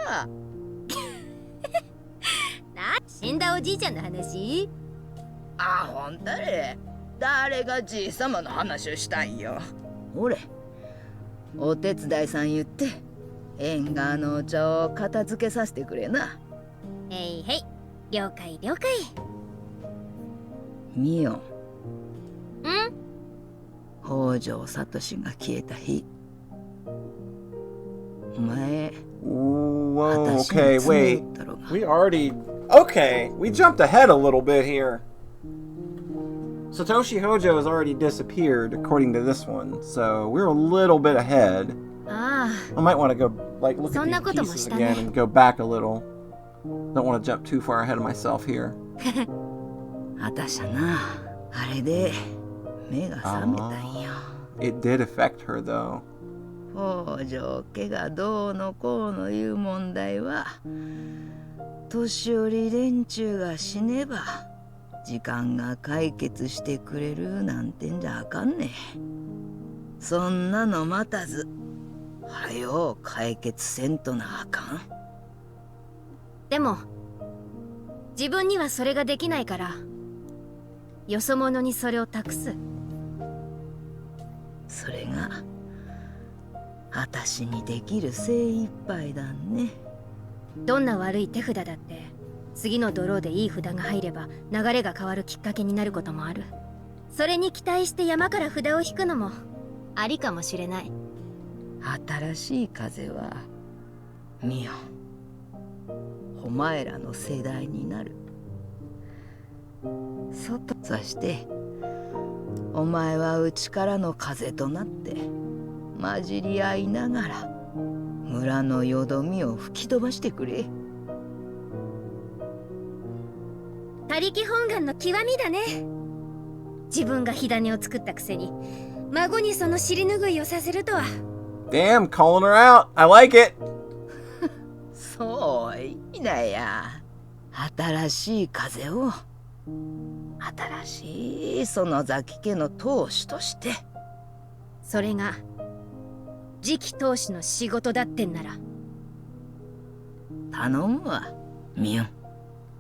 死んだおじいちゃんの話？あほんだれ、誰がじいさまの話をしたんよ。俺お手伝いさん言って縁側のお茶を片付けさせてくれな。へいへい、了解了解。ミオン。ん？北条聡が消えた日、お前 Whoa, okay, wait. We jumped ahead a little bit here. Satoshi Hojo has already disappeared, according to this one, so we're a little bit ahead. I might want to go, like, look at these pieces again and go back a little. Don't want to jump too far ahead of myself here. あたしゃな、あれで目が覚めたんよ。It did affect her, though. 北条家がどうのこうのいう問題は、年寄り連中が死ねば時間が解決してくれるなんてんじゃあかんね。そんなの待たず、はよ解決せんとなあかん。でも自分にはそれができないから、よそ者にそれを託す。それがあたしにできる精一杯だね。どんな悪い手札だって次のドローでいい札が入れば流れが変わるきっかけになることもある。それに期待して山から札を引くのもありかもしれない。新しい風はミオン、お前らの世代になる。そしてお前は内からの風となって混じり合いながら村のよどみを吹き飛ばしてくれ。他力本願の極みだね。自分が火種を作ったくせに孫にその尻拭いをさせるとは。Damn, calling her out. I like it. そういいなや。新しい風を新しい園崎家の当主として。それが次期当主の仕事だってんなら頼むわ、ミオン。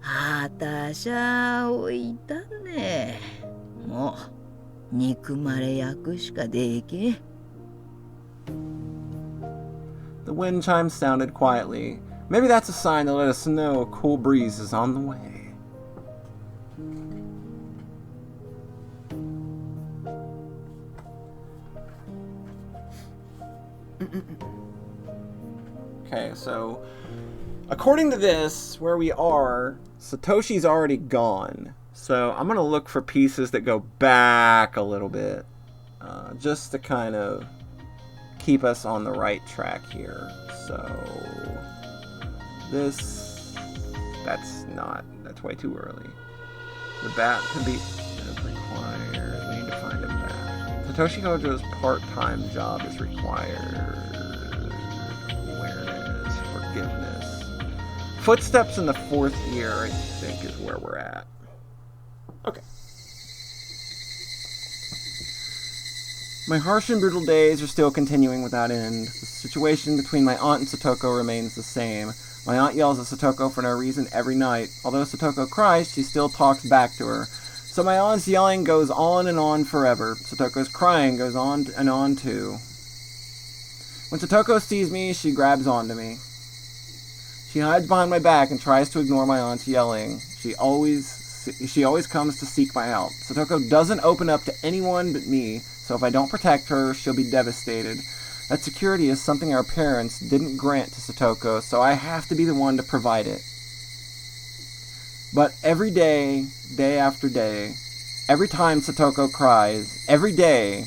あたしゃ置いたね。もう憎まれ役しかできん。The wind chimes sounded quietly. Maybe that's a sign to let us know a cool breeze is on the way. Okay, so According to this, where we are, Satoshi's already gone. So I'm going to look for pieces that go back a little bit. Just to kind of keep us on the right track here. So this, that's way too early. The bat could be required. We need to find a bat. Satoshi Gojo's part-time job is required. Awareness, forgiveness. Footsteps in the 4th year, I think, is where we're at. Okay. My harsh and brutal days are still continuing without end. The situation between my aunt and Satoko remains the same. My aunt yells at Satoko for no reason every night. Although Satoko cries, she still talks back to her. So my aunt's yelling goes on and on forever. Satoko's crying goes on and on too. When Satoko sees me, she grabs onto me. She hides behind my back and tries to ignore my aunt's yelling. She always comes to seek my help. Satoko doesn't open up to anyone but me, so if I don't protect her, she'll be devastated. That security is something our parents didn't grant to Satoko, so I have to be the one to provide it. But every day, day after day, every time Satoko cries, every day,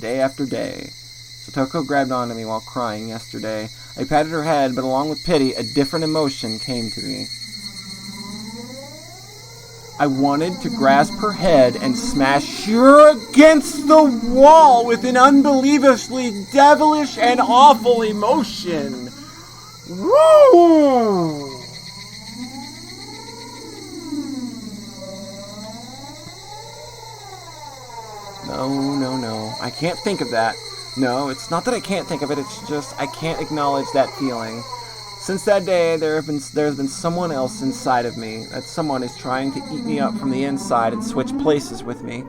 day after day, Satoko grabbed onto me while crying yesterday. I patted her head, but along with pity, a different emotion came to me. I wanted to grasp her head and smash her against the wall with an unbelievably devilish and awful emotion. Woo! No. I can't think of that. No, it's not that I can't think of it, it's just I can't acknowledge that feeling. Since that day, there's been someone else inside of me. That someone is trying to eat me up from the inside and switch places with me.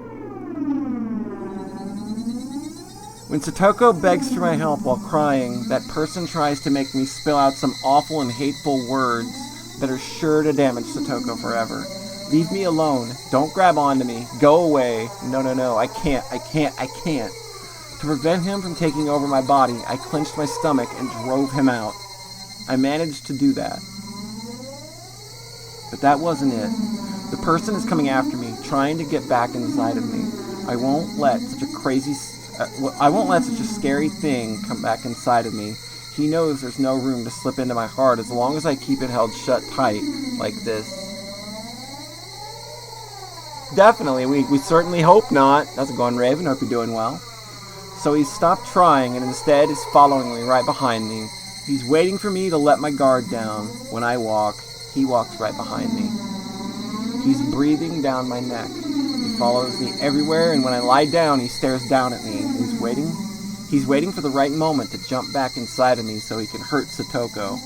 When Satoko begs for my help while crying, that person tries to make me spill out some awful and hateful words that are sure to damage Satoko forever. Leave me alone. Don't grab onto me. Go away. No. I can't. To prevent him from taking over my body, I clenched my stomach and drove him out. I managed to do that. But that wasn't it. The person is coming after me, trying to get back inside of me. I won't let such a scary thing come back inside of me. He knows there's no room to slip into my heart as long as I keep it held shut tight, like this. Definitely, we certainly hope not. How's it going, Raven? Hope you're doing well. So he stopped trying and instead is following me right behind me. He's waiting for me to let my guard down. When I walk, he walks right behind me. He's breathing down my neck. He follows me everywhere, and when I lie down, he stares down at me. He's waiting for the right moment to jump back inside of me so he can hurt Satoko.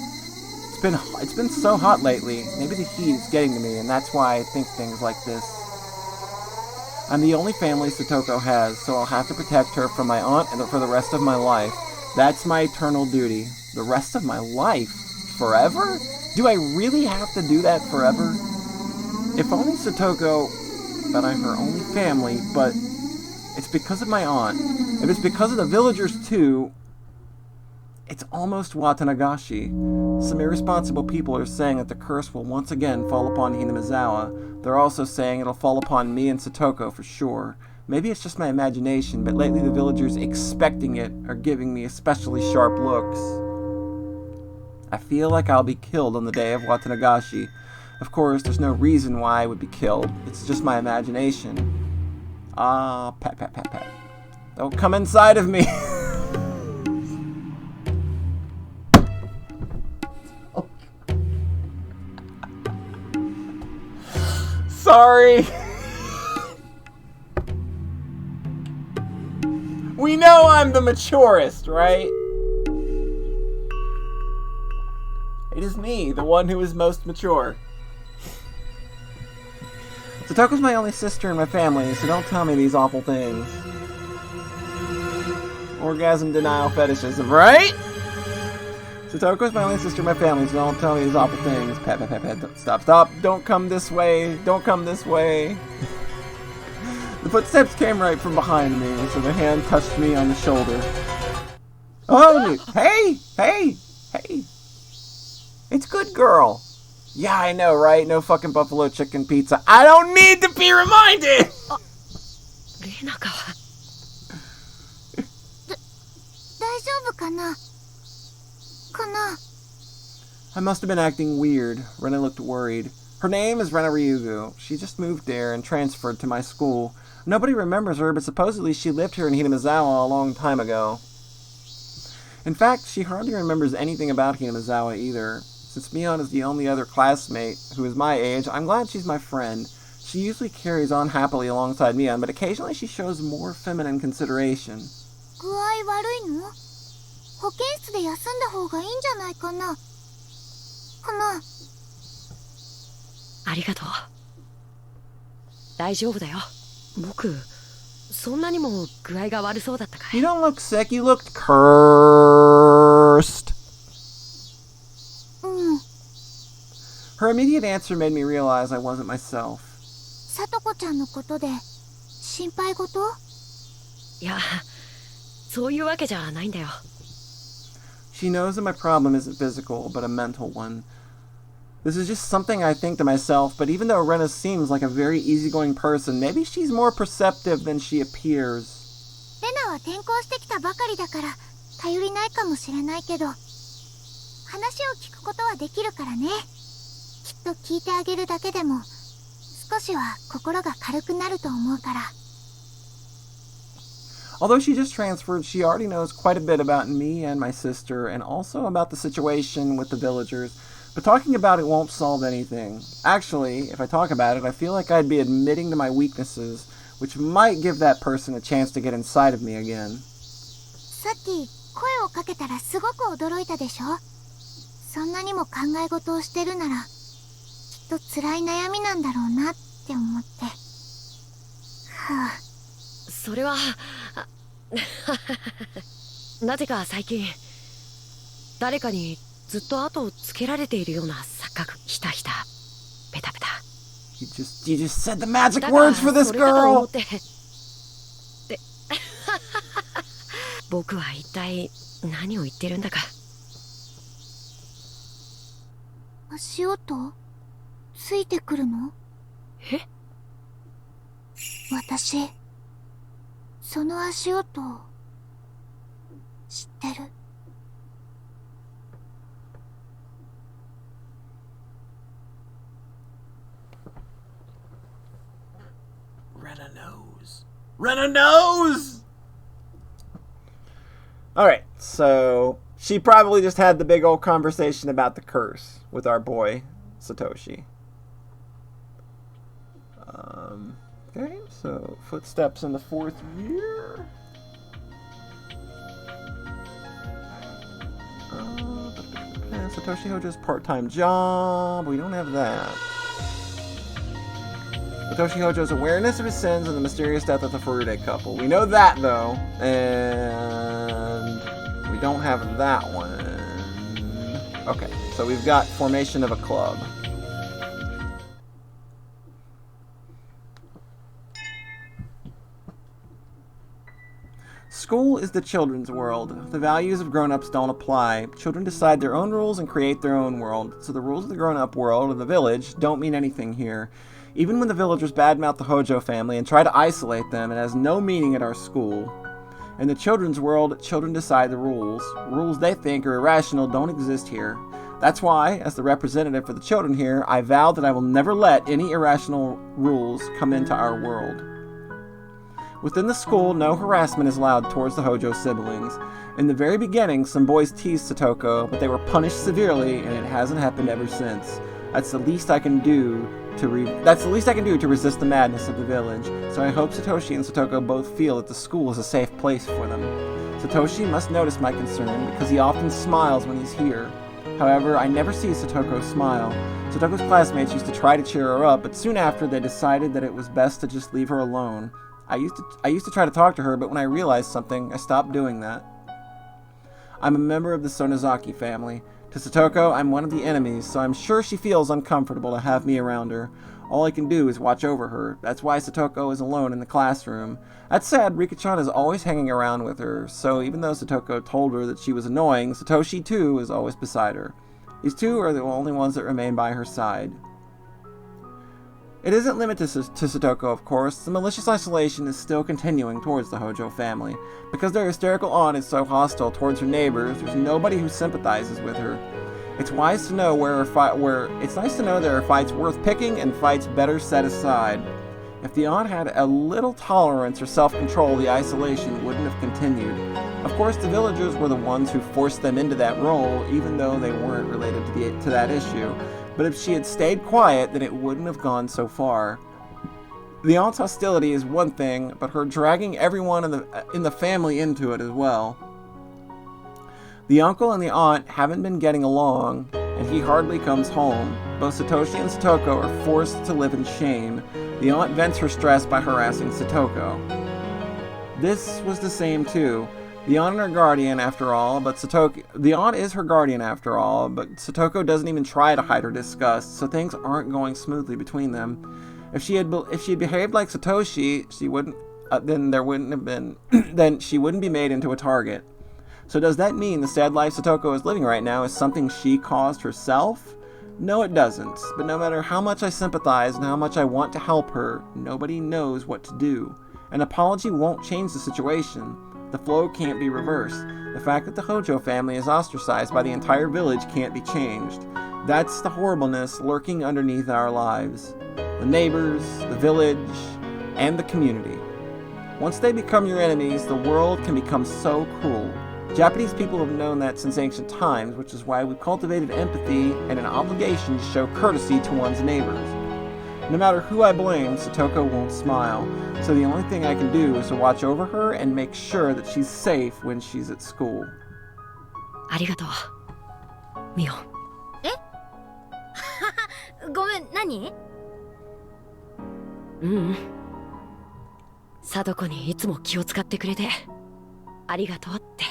It's been so hot lately. Maybe the heat is getting to me, and that's why I think things like this. I'm the only family Satoko has, so I'll have to protect her from my aunt and for the rest of my life. That's my eternal duty. The rest of my life? Forever? Do I really have to do that forever? If only Satoko, but I'm her only family, but it's because of my aunt. If it's because of the villagers too, it's almost Watanagashi. Some irresponsible people are saying that the curse will once again fall upon Hinamizawa. They're also saying it'll fall upon me and Satoko for sure. Maybe it's just my imagination, but lately the villagers expecting it are giving me especially sharp looks. I feel like I'll be killed on the day of Watanagashi. Of course, there's no reason why I would be killed. It's just my imagination. Pat. Don't come inside of me. Sorry. We know I'm the maturest, right? It is me, the one who is most mature. Satoko's my only sister in my family, so don't tell me these awful things. Orgasm denial fetishism, right? Satoko's my only sister in my family, so don't tell me these awful things. Pat. Stop. Don't come this way. The footsteps came right from behind me, so the hand touched me on the shoulder. Oh, hey! It's good good girl. Yeah, I know, right? No fucking buffalo chicken pizza. I don't need to be reminded! レナか大丈夫かな I must have been acting weird. Rena looked worried. Her name is Rena Ryugu. She just moved there and transferred to my school. Nobody remembers her, but supposedly she lived here in Hinamizawa a long time ago. In fact, she hardly remembers anything about Hinamizawa either. Since Mion is the only other classmate who is my age, I'm glad she's my friend. She usually carries on happily alongside Mion, but occasionally she shows more feminine consideration. 具合悪いの保健室で休んだ方がいいんじゃないかなありがとう。大丈夫だよ。僕、そんなにも具合が悪そうだったかい？ You don't look sick, you looked cursed. うん。 Her immediate answer made me realize I wasn't myself. さとこちゃんのことで心配事？いや、そういうわけじゃないんだよ。She knows that my problem isn't physical, but a mental one. This is just something I think to myself, but even though Rena seems like a very easygoing person, maybe she's more perceptive than she appears. レナは転校してきたばかりだから頼りないかもしれないけど、話を聞くことはできるからね。きっと聞いてあげるだけでも少しは心が軽くなると思うから。Although she just transferred, she already knows quite a bit about me and my sister, and also about the situation with the villagers. But talking about it won't solve anything. Actually, if I talk about it, I feel like I'd be admitting to my weaknesses, which might give that person a chance to get inside of me again. さっき声をかけたらすごく驚いたでしょ。そんなにも考え事をしてるなら、きっと辛い悩みなんだろうなって思って。はあ。それはなぜか最近誰かにずっと後をつけられているような錯覚。ひたひたペタペタ。 You just said the magic words for this girl! で僕は一体何を言ってるんだか。足音ついてくるの？え？私その足音知ってる。Rena knows. Rena knows! Alright, so she probably just had the big old conversation about the curse with our boy, Satoshi. Okay, so footsteps in the 4th year. Satoshi Hojo's part-time job. We don't have that. Satoshi Hojo's awareness of his sins and the mysterious death of the Furude couple. We know that, though. And we don't have that one. Okay, so we've got formation of a club. School is the children's world. The values of grown-ups don't apply. Children decide their own rules and create their own world. So the rules of the grown-up world of the village don't mean anything here. Even when the villagers badmouth the Hojo family and try to isolate them, it has no meaning at our school. In the children's world, children decide the rules. Rules they think are irrational don't exist here. That's why, as the representative for the children here, I vow that I will never let any irrational rules come into our world. Within the school, no harassment is allowed towards the Hojo siblings. In the very beginning, some boys teased Satoko, but they were punished severely, and it hasn't happened ever since. That's the least I can do to resist the madness of the village. So I hope Satoshi and Satoko both feel that the school is a safe place for them. Satoshi must notice my concern because he often smiles when he's here. However, I never see Satoko smile. Satoko's classmates used to try to cheer her up, but soon after they decided that it was best to just leave her alone. I used to try to talk to her, but when I realized something, I stopped doing that. I'm a member of the Sonozaki family. To Satoko, I'm one of the enemies, so I'm sure she feels uncomfortable to have me around her. All I can do is watch over her. That's why Satoko is alone in the classroom. That said, Rika-chan is always hanging around with her, so even though Satoko told her that she was annoying, Satoshi too is always beside her. These two are the only ones that remain by her side. It isn't limited to Satoko, of course. The malicious isolation is still continuing towards the Hojo family. Because their hysterical aunt is so hostile towards her neighbors, there's nobody who sympathizes with her. It's wise to know it's nice to know there are fights worth picking and fights better set aside. If the aunt had a little tolerance or self-control, the isolation wouldn't have continued. Of course, the villagers were the ones who forced them into that role, even though they weren't related to that issue. But if she had stayed quiet, then it wouldn't have gone so far. The aunt's hostility is one thing, but her dragging everyone in the family into it as well. The uncle and the aunt haven't been getting along, and he hardly comes home. Both Satoshi and Satoko are forced to live in shame. The aunt vents her stress by harassing Satoko. This was the same too. The aunt and her guardian, after all, the aunt is her guardian after all, but Satoko doesn't even try to hide her disgust, so things aren't going smoothly between them. If she had behaved like Satoshi, she wouldn't. Then she wouldn't be made into a target. So does that mean the sad life Satoko is living right now is something she caused herself? No, it doesn't. But no matter how much I sympathize and how much I want to help her, nobody knows what to do. An apology won't change the situation. The flow can't be reversed. The fact that the Hojo family is ostracized by the entire village can't be changed. That's the horribleness lurking underneath our lives. The neighbors, the village, and the community. Once they become your enemies, the world can become so cruel. Japanese people have known that since ancient times, which is why we've cultivated empathy and an obligation to show courtesy to one's neighbors. No matter who I blame, Satoko won't smile, so the only thing I can do is to watch over her and make sure that she's safe when she's at school. ありがとう、ミオ。え？ごめん、何？貞子にいつも気を使ってくれてありがとうって。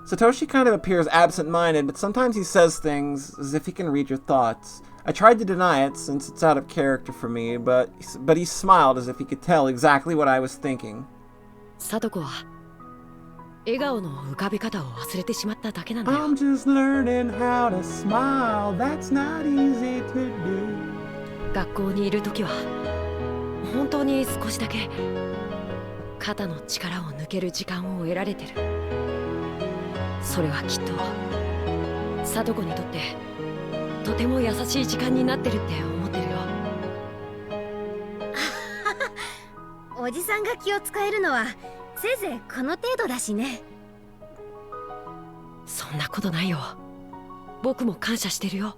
Satoshi kind of appears absent-minded, but sometimes he says things as if he can read your thoughts. I tried to deny it since it's out of character for me, but he smiled as if he could tell exactly what I was thinking. 貞子は笑顔の浮かべ方を忘れてしまっただけなんだよ。 I'm just learning how to smile. That's not easy to do. 学校にいる時は本当に少しだけ肩の力を抜ける時間を得られてる。それはきっと貞子にとってとても優しい時間になってるって思ってるよ。おじさんが気を使えるのはせいぜいこの程度だしね。そんなことないよ。僕も感謝してるよ。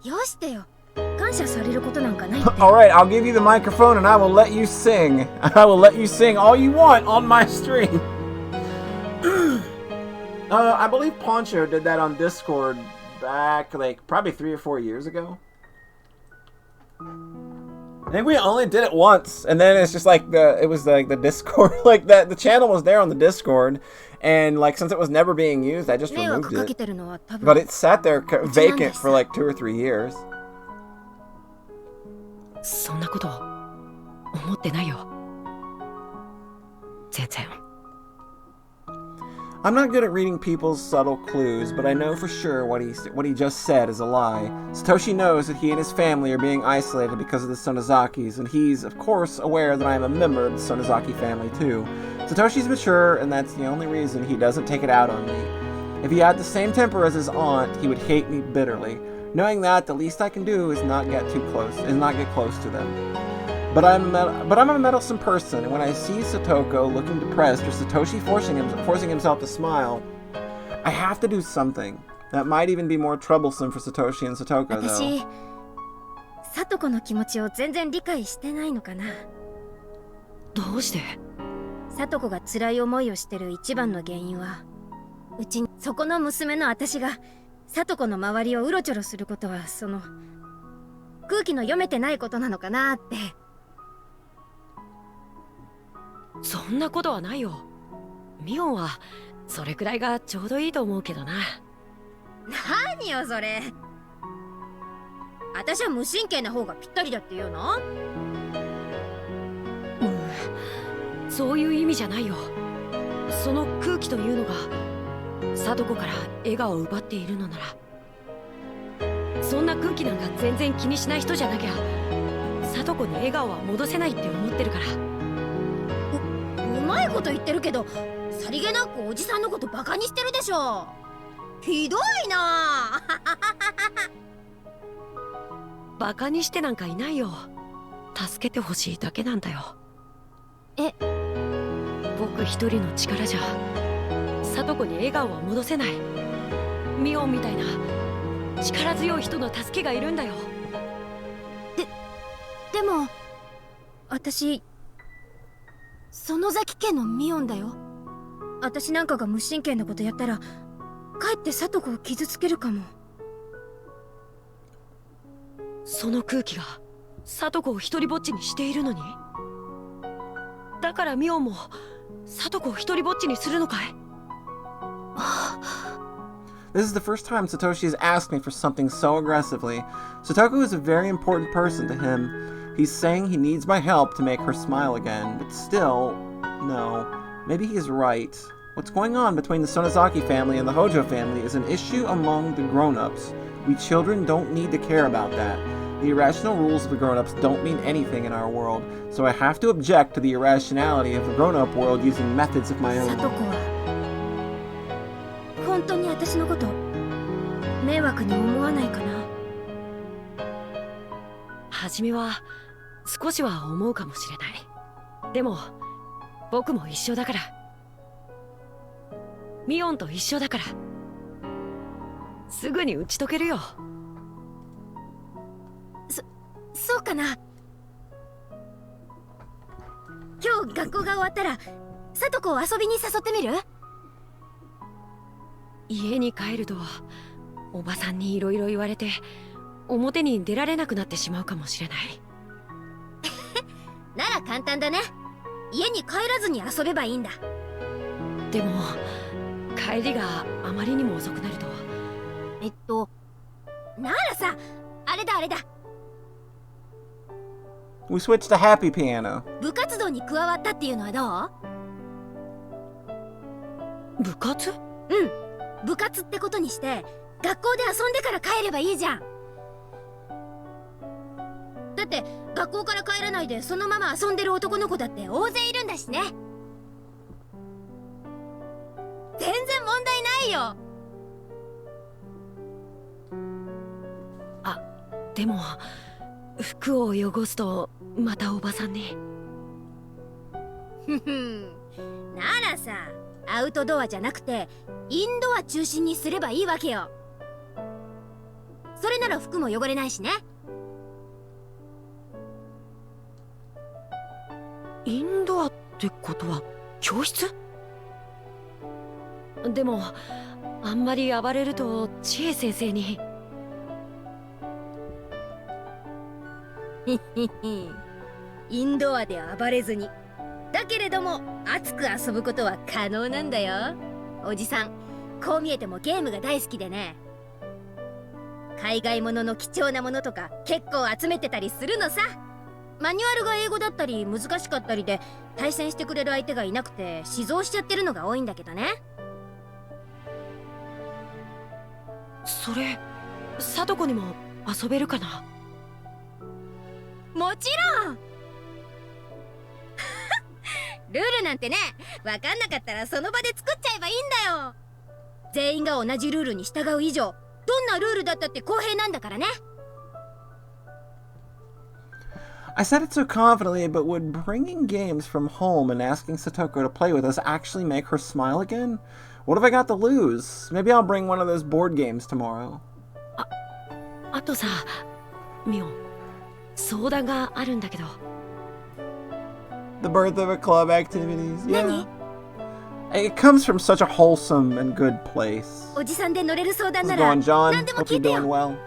よしてよ。感謝されることなんかないって。Alright, I'll give you the microphone and I will let you sing. I will let you sing all you want on my stream. I believe Poncho did that on Discord back, like, probably 3 or 4 years ago. I think we only did it once, and then it's just like it was like the Discord, like that the channel was there on the Discord, and like since it was never being used, I just removed it. But it sat there vacant for like 2 or 3 years. そんなこと思ってないよ。全然。I'm not good at reading people's subtle clues, but I know for sure what he just said is a lie. Satoshi knows that he and his family are being isolated because of the Sonozakis, and he's, of course, aware that I am a member of the Sonozaki family too. Satoshi's mature, and that's the only reason he doesn't take it out on me. If he had the same temper as his aunt, he would hate me bitterly. Knowing that, the least I can do is not get close to them. But I'm a meddlesome person, and when I see Satoko looking depressed or Satoshi forcing himself to smile, I have to do something. That might even be more troublesome for Satoshi and Satoko, though. 私、聡子の気持ちを全然理解してないのかな。どうして？聡子が辛い思いをしてる一番の原因は、うちにそこの娘の私が聡子の周りをうろちょろすることはその空気の読めてないことなのかなって。そんなことはないよ。ミオンはそれくらいがちょうどいいと思うけどな。何よそれ。私は無神経な方がぴったりだって言うの？そういう意味じゃないよ。その空気というのが聡子から笑顔を奪っているのなら、そんな空気なんか全然気にしない人じゃなきゃ聡子に笑顔は戻せないって思ってるから。うまいこと言ってるけど、さりげなくおじさんのことバカにしてるでしょ。ひどいな。バカにしてなんかいないよ。助けてほしいだけなんだよ。僕一人の力じゃ聡子に笑顔は戻せない。ミオンみたいな力強い人の助けがいるんだよ。でも私園崎家のミオンだよ。私なんかが無神経なことやったらかえって聡子を傷つけるかも。その空気が聡子を一人ぼっちにしているのに、だからミオンも聡子を一人ぼっちにするのかい？ This is the first time Satoshi has asked me for something so aggressively. Satoku is a very important person to him. He's saying he needs my help to make her smile again, but still, no. Maybe he is right. What's going on between the Sonozaki family and the Hojo family is an issue among the grown-ups. We children don't need to care about that. The irrational rules of the grown-ups don't mean anything in our world, so I have to object to the irrationality of the grown-up world using methods of my own. 聡子は本当に私のこと迷惑に思わないかな。初めは少しは思うかもしれない。でも僕も一緒だから。ミオンと一緒だから。すぐに打ち解けるよ。そうかな。今日学校が終わったら聡子を遊びに誘ってみる？家に帰るとおばさんにいろいろ言われて表に出られなくなってしまうかもしれない。なら簡単だね。家に帰らずに遊べばいいんだ。でも帰りがあまりにも遅くなると。ならさ、あれだ。We switched to happy piano. 部活動に加わったっていうのはどう？部活？うん。部活ってことにして学校で遊んでから帰ればいいじゃん。だって学校から帰らないでそのまま遊んでる男の子だって大勢いるんだしね。全然問題ないよ。でも服を汚すとまたおばさんに。ならさ、アウトドアじゃなくてインドア中心にすればいいわけよ。それなら服も汚れないしね。インドアってことは教室？でもあんまり暴れると千恵先生に。インドアで暴れずに、だけれども熱く遊ぶことは可能なんだよ。おじさんこう見えてもゲームが大好きでね、海外ものの貴重なものとか結構集めてたりするのさ。マニュアルが英語だったり難しかったりで対戦してくれる相手がいなくて死蔵しちゃってるのが多いんだけどね。それ聡子にも遊べるかな？もちろんルールなんてね、わかんなかったらその場で作っちゃえばいいんだよ。全員が同じルールに従う以上、どんなルールだったって公平なんだからね。I said it so confidently, but would bringing games from home and asking Satoko to play with us actually make her smile again? What have I got to lose? Maybe I'll bring one of those board games tomorrow. あとさ、ミオン、相談があるんだけど。The birth of a club activities. Yeah. It comes from such a wholesome and good place. おじさんで乗れる相談な How's ら it going, John? 何でも Hope 聞 you're いて doing よ。well.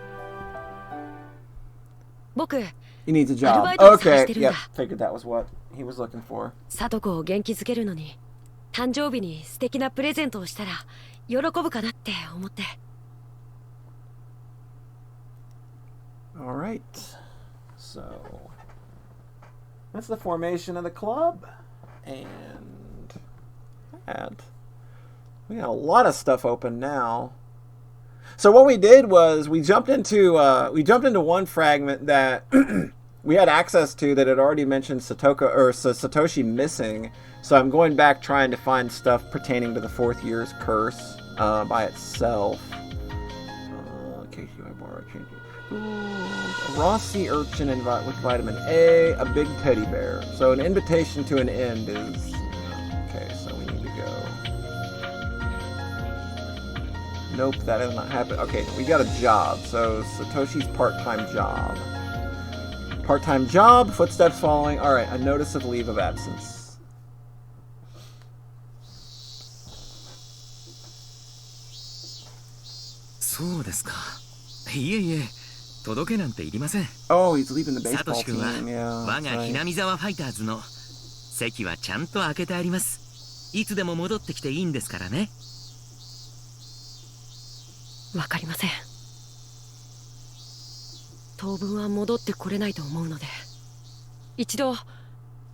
僕、 He needs a job. アルバイトを探 Okay, してるんだ。 yep. Figured that was what he was looking for. 聡子を元気づけるのに、誕生日に素敵なプレゼントをしたら喜ぶかなって思って。All right. So that's the formation of the club, and We got a lot of stuff open now. So what we did was we jumped into one fragment that we had access to that had already mentioned Satoshi missing. So I'm going back trying to find stuff pertaining to the fourth year's curse by itself. A raw sea urchin with vitamin A, a big teddy bear. So an invitation to an end is... Okay, so we need to go... Nope, that has not happened. Okay, we got a job. So Satoshi's part-time job. Part-time job, footsteps following. Alright, a notice of leave of absence. So desu ka. Iie. 届けなんていりません。 Oh, he's leaving the baseball サトシ君は team. Yeah, 我が right. ひなみ沢ファイターズの席はちゃんと開けてあります。いつでも戻ってきていいんですからね。わかりません。当分は戻ってこれないと思うので、一度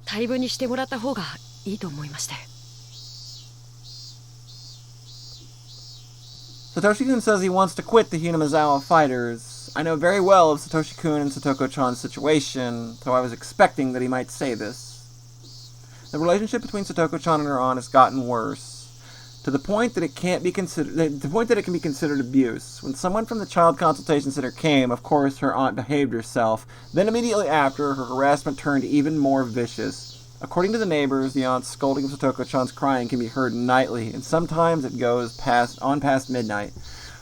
退部にしてもらった方がいいと思いまして。 Satoshi-kun says he wants to quit the Hinamizawa fighters. I know very well of Satoshi-kun and Satoko-chan's situation, so I was expecting that he might say this. The relationship between Satoko-chan and her aunt has gotten worse, to the point that it can be considered abuse. When someone from the child consultation center came, of course her aunt behaved herself. Then immediately after, her harassment turned even more vicious. According to the neighbors, the aunt's scolding of Satoko-chan's crying can be heard nightly, and sometimes it goes past midnight.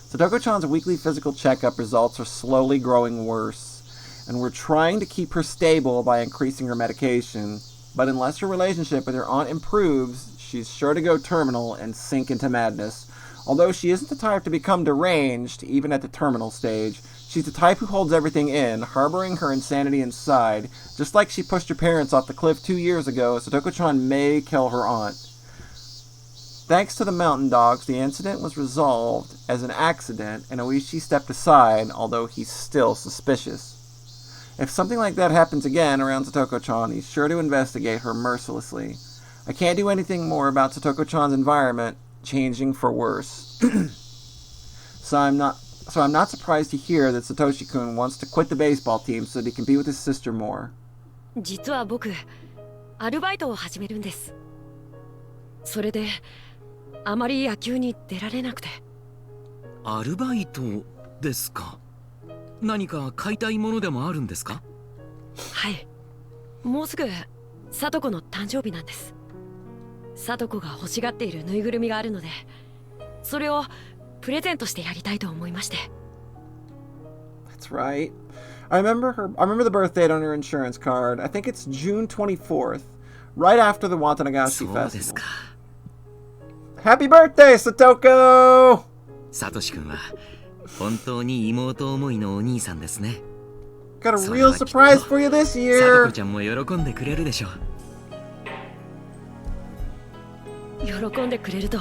Satoko-chan's weekly physical checkup results are slowly growing worse, and we're trying to keep her stable by increasing her medication. But unless her relationship with her aunt improves, she's sure to go terminal and sink into madness. Although she isn't the type to become deranged, even at the terminal stage, she's the type who holds everything in, harboring her insanity inside. Just like she pushed her parents off the cliff 2 years ago, Satoko-chan may kill her aunt. Thanks to the mountain dogs, the incident was resolved as an accident, and Oishi stepped aside, although he's still suspicious. If something like that happens again around Satoko-chan, he's sure to investigate her mercilessly. I can't do anything more about Satoko-chan's environment changing for worse. So I'm not surprised to hear that Satoshi-kun wants to quit the baseball team so that he can be with his sister more. 実は僕、アルバイトを始めるんです。それで、あまり野球に出られなくて。アルバイトですか。何か買いたいものでもあるんですか。はい。もうすぐ、サトコの誕生日なんです。サトコが欲しがっているぬいぐるみがあるので、それをプレゼントしてやりたいと思いまして。That's right. I remember the birth date on her insurance card. I think it's June 24th, right after the Watanagashi Festival. Happy birthday, Satoko! サトシ君は本当に妹思いのお兄さんですね。Got a real surprise for you this サト year. コちゃんも喜んでくれるでしょう。喜んでくれると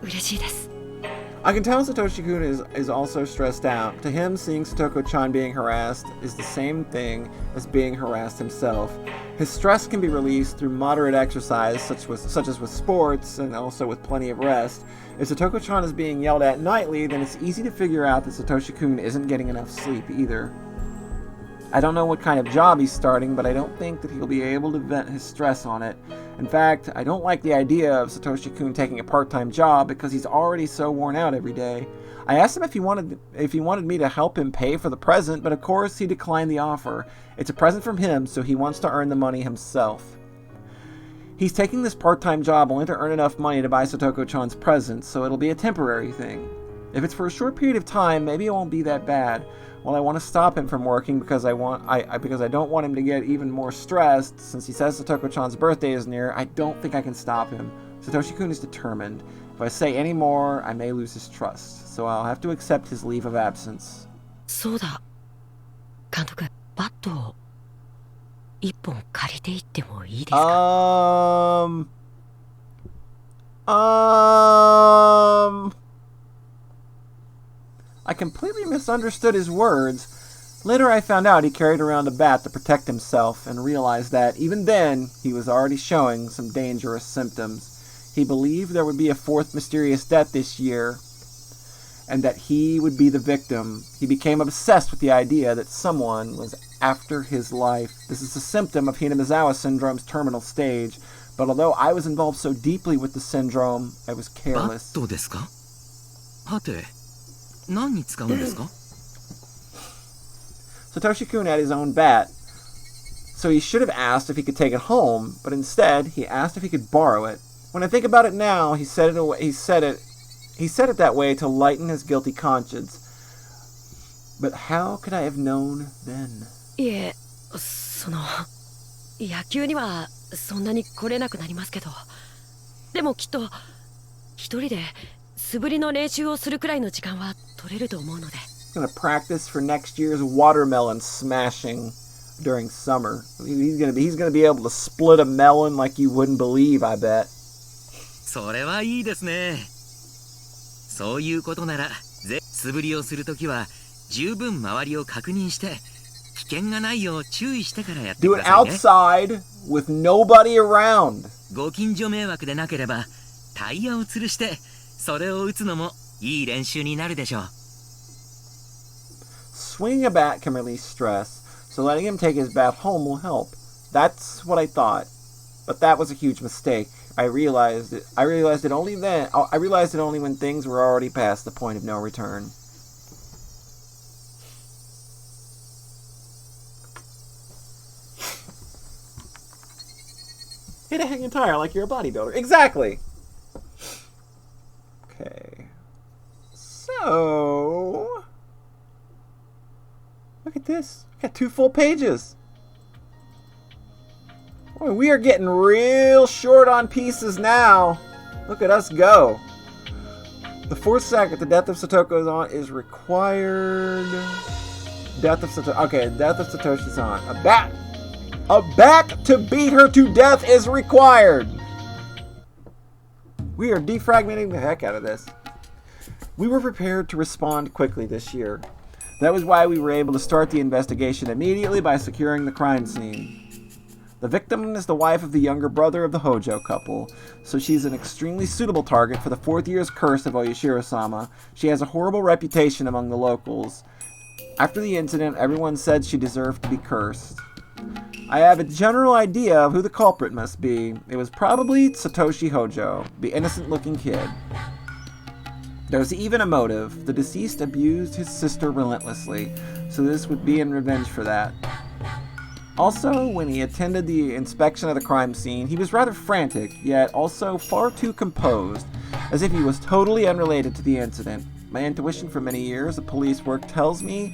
嬉しいです。 I can tell Satoshi-kun is also stressed out. To him, seeing Satoko-chan being harassed is the same thing as being harassed himself. His stress can be released through moderate exercise, such as with sports, and also with plenty of rest. If Satoko-chan is being yelled at nightly, then it's easy to figure out that Satoshi-kun isn't getting enough sleep either. I don't know what kind of job he's starting, but I don't think that he'll be able to vent his stress on it. In fact, I don't like the idea of Satoshi-kun taking a part-time job because he's already so worn out every day. I asked him if he wanted me to help him pay for the present, but of course he declined the offer. It's a present from him, so he wants to earn the money himself. He's taking this part-time job only to earn enough money to buy Satoko-chan's present, so it'll be a temporary thing. If it's for a short period of time, maybe it won't be that bad. Well, I want to stop him from working because I don't want him to get even more stressed. Since he says Satoko-chan's birthday is near, I don't think I can stop him. Satoshi-kun is determined. If I say any more, I may lose his trust. So I'll have to accept his leave of absence. そうだ。監督、バットを一本借りていってもいいですかI completely misunderstood his words. Later I found out he carried around a bat to protect himself and realized that, even then, he was already showing some dangerous symptoms. He believed there would be a fourth mysterious death this year, and that he would be the victim. He became obsessed with the idea that someone was after his life. This is a symptom of Hinamizawa syndrome's terminal stage, but although I was involved so deeply with the syndrome, I was careless. バットですか？はて、何に使うんですか？ Satoshi-kun had his own bat, so he should have asked if he could take it home, but instead he asked if he could borrow it. When I think about it now, he said it that way to lighten his guilty conscience. But how could I have known then? いえ、野球にはそんなに来れなくなりますけど、でもきっと一人で素振りの練習をするくらいの時間は取れると思うので。He's gonna practice for next year's watermelon smashing during summer. He's gonna be able to split a melon like you wouldn't believe, I bet. それはいいですね。そういうことなら、素振りをするときは十分周りを確認して、危険がないよう注意してからやってく Do だ it さいね。 outside with nobody around. ご近所迷惑でなければ、タイヤを吊るして、それを打つのもいい練習になるでしょう。Swinging a bat can release stress, so letting him take his bat home will help. That's what I thought. But that was a huge mistake. I realized it only when things were already past the point of no return. Hit a hanging tire like you're a bodybuilder. Exactly! Okay. So... Look at this. We got 2 full pages. Boy, we are getting real short on pieces now. Look at us go. The 4th second, the death of Satoko-san is required. Death of Satoshi-san. A bat to beat her to death is required. We are defragmenting the heck out of this. We were prepared to respond quickly this year. That was why we were able to start the investigation immediately by securing the crime scene. The victim is the wife of the younger brother of the Hojo couple, so she's an extremely suitable target for the 4th year's curse of Oyashiro-sama. She has a horrible reputation among the locals. After the incident, everyone said she deserved to be cursed. I have a general idea of who the culprit must be. It was probably Satoshi Hojo, the innocent-looking kid. There's even a motive. The deceased abused his sister relentlessly, so this would be in revenge for that. Also, when he attended the inspection of the crime scene, he was rather frantic, yet also far too composed, as if he was totally unrelated to the incident. My intuition for many years of police work tells me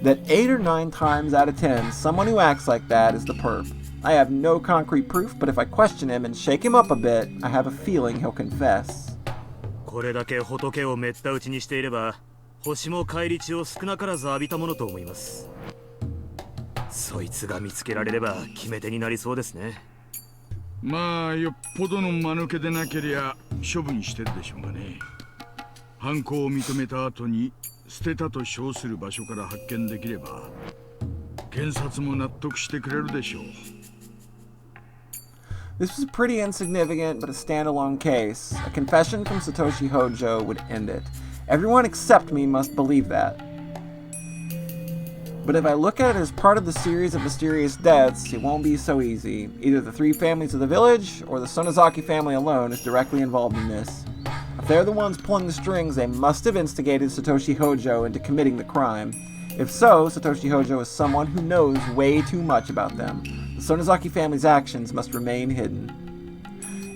that 8 or 9 times out of 10, someone who acts like that is the perp. I have no concrete proof, but if I question him and shake him up a bit, I have a feeling he'll confess. これだけ仏をめった打ちにしていれば、星も返り血を少なからず浴びたものと思います。そいつが見つけられれば決め手になりそうですね。まあよっぽどの間抜けでなけりゃ処分してるでしょうがね。犯行を認めた後に捨てたと称する場所から発見できれば、検察も納得してくれるでしょう。This was pretty insignificant, but a standalone case. A confession from Satoshi Hojo would end it. Everyone except me must believe that. But if I look at it as part of the series of mysterious deaths, it won't be so easy. Either the 3 families of the village, or the Sonozaki family alone is directly involved in this. If they're the ones pulling the strings, they must have instigated Satoshi Hojo into committing the crime. If so, Satoshi Hojo is someone who knows way too much about them. The Sonozaki family's actions must remain hidden.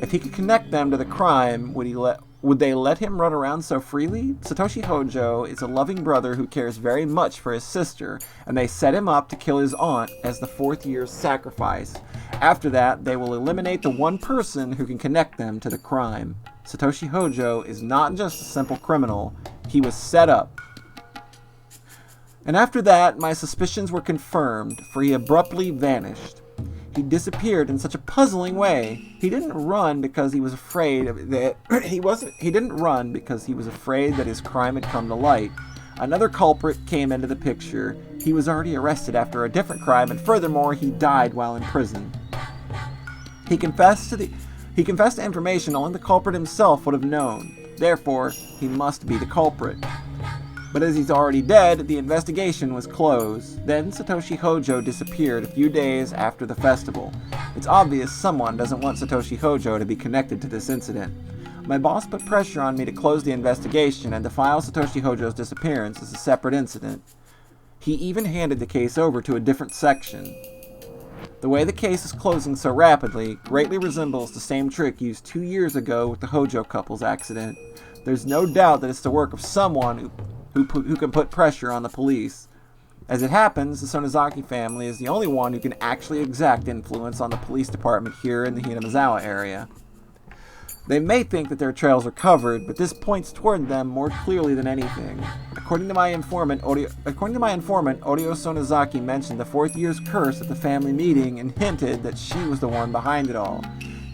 If he could connect them to the crime, would they let him run around so freely? Satoshi Hojo is a loving brother who cares very much for his sister, and they set him up to kill his aunt as the 4th year's sacrifice. After that, they will eliminate the one person who can connect them to the crime. Satoshi Hojo is not just a simple criminal, he was set up. And after that, my suspicions were confirmed, for he abruptly vanished. He disappeared in such a puzzling way. He didn't run because he was afraid that he didn't run because he was afraid that his crime had come to light. Another culprit came into the picture. He was already arrested after a different crime, and furthermore, he died while in prison. He confessed He confessed to information only the culprit himself would have known. Therefore, he must be the culprit. But as he's already dead, the investigation was closed. Then Satoshi Hojo disappeared a few days after the festival. It's obvious someone doesn't want Satoshi Hojo to be connected to this incident. My boss put pressure on me to close the investigation and to file Satoshi Hojo's disappearance as a separate incident. He even handed the case over to a different section. The way the case is closing so rapidly greatly resembles the same trick used 2 years ago with the Hojo couple's accident. There's no doubt that it's the work of someone who can put pressure on the police. As it happens, the Sonozaki family is the only one who can actually exact influence on the police department here in the Hinamizawa area. They may think that their trails are covered, but this points toward them more clearly than anything. According to my informant, Odio Sonozaki mentioned the 4th year's curse at the family meeting and hinted that she was the one behind it all.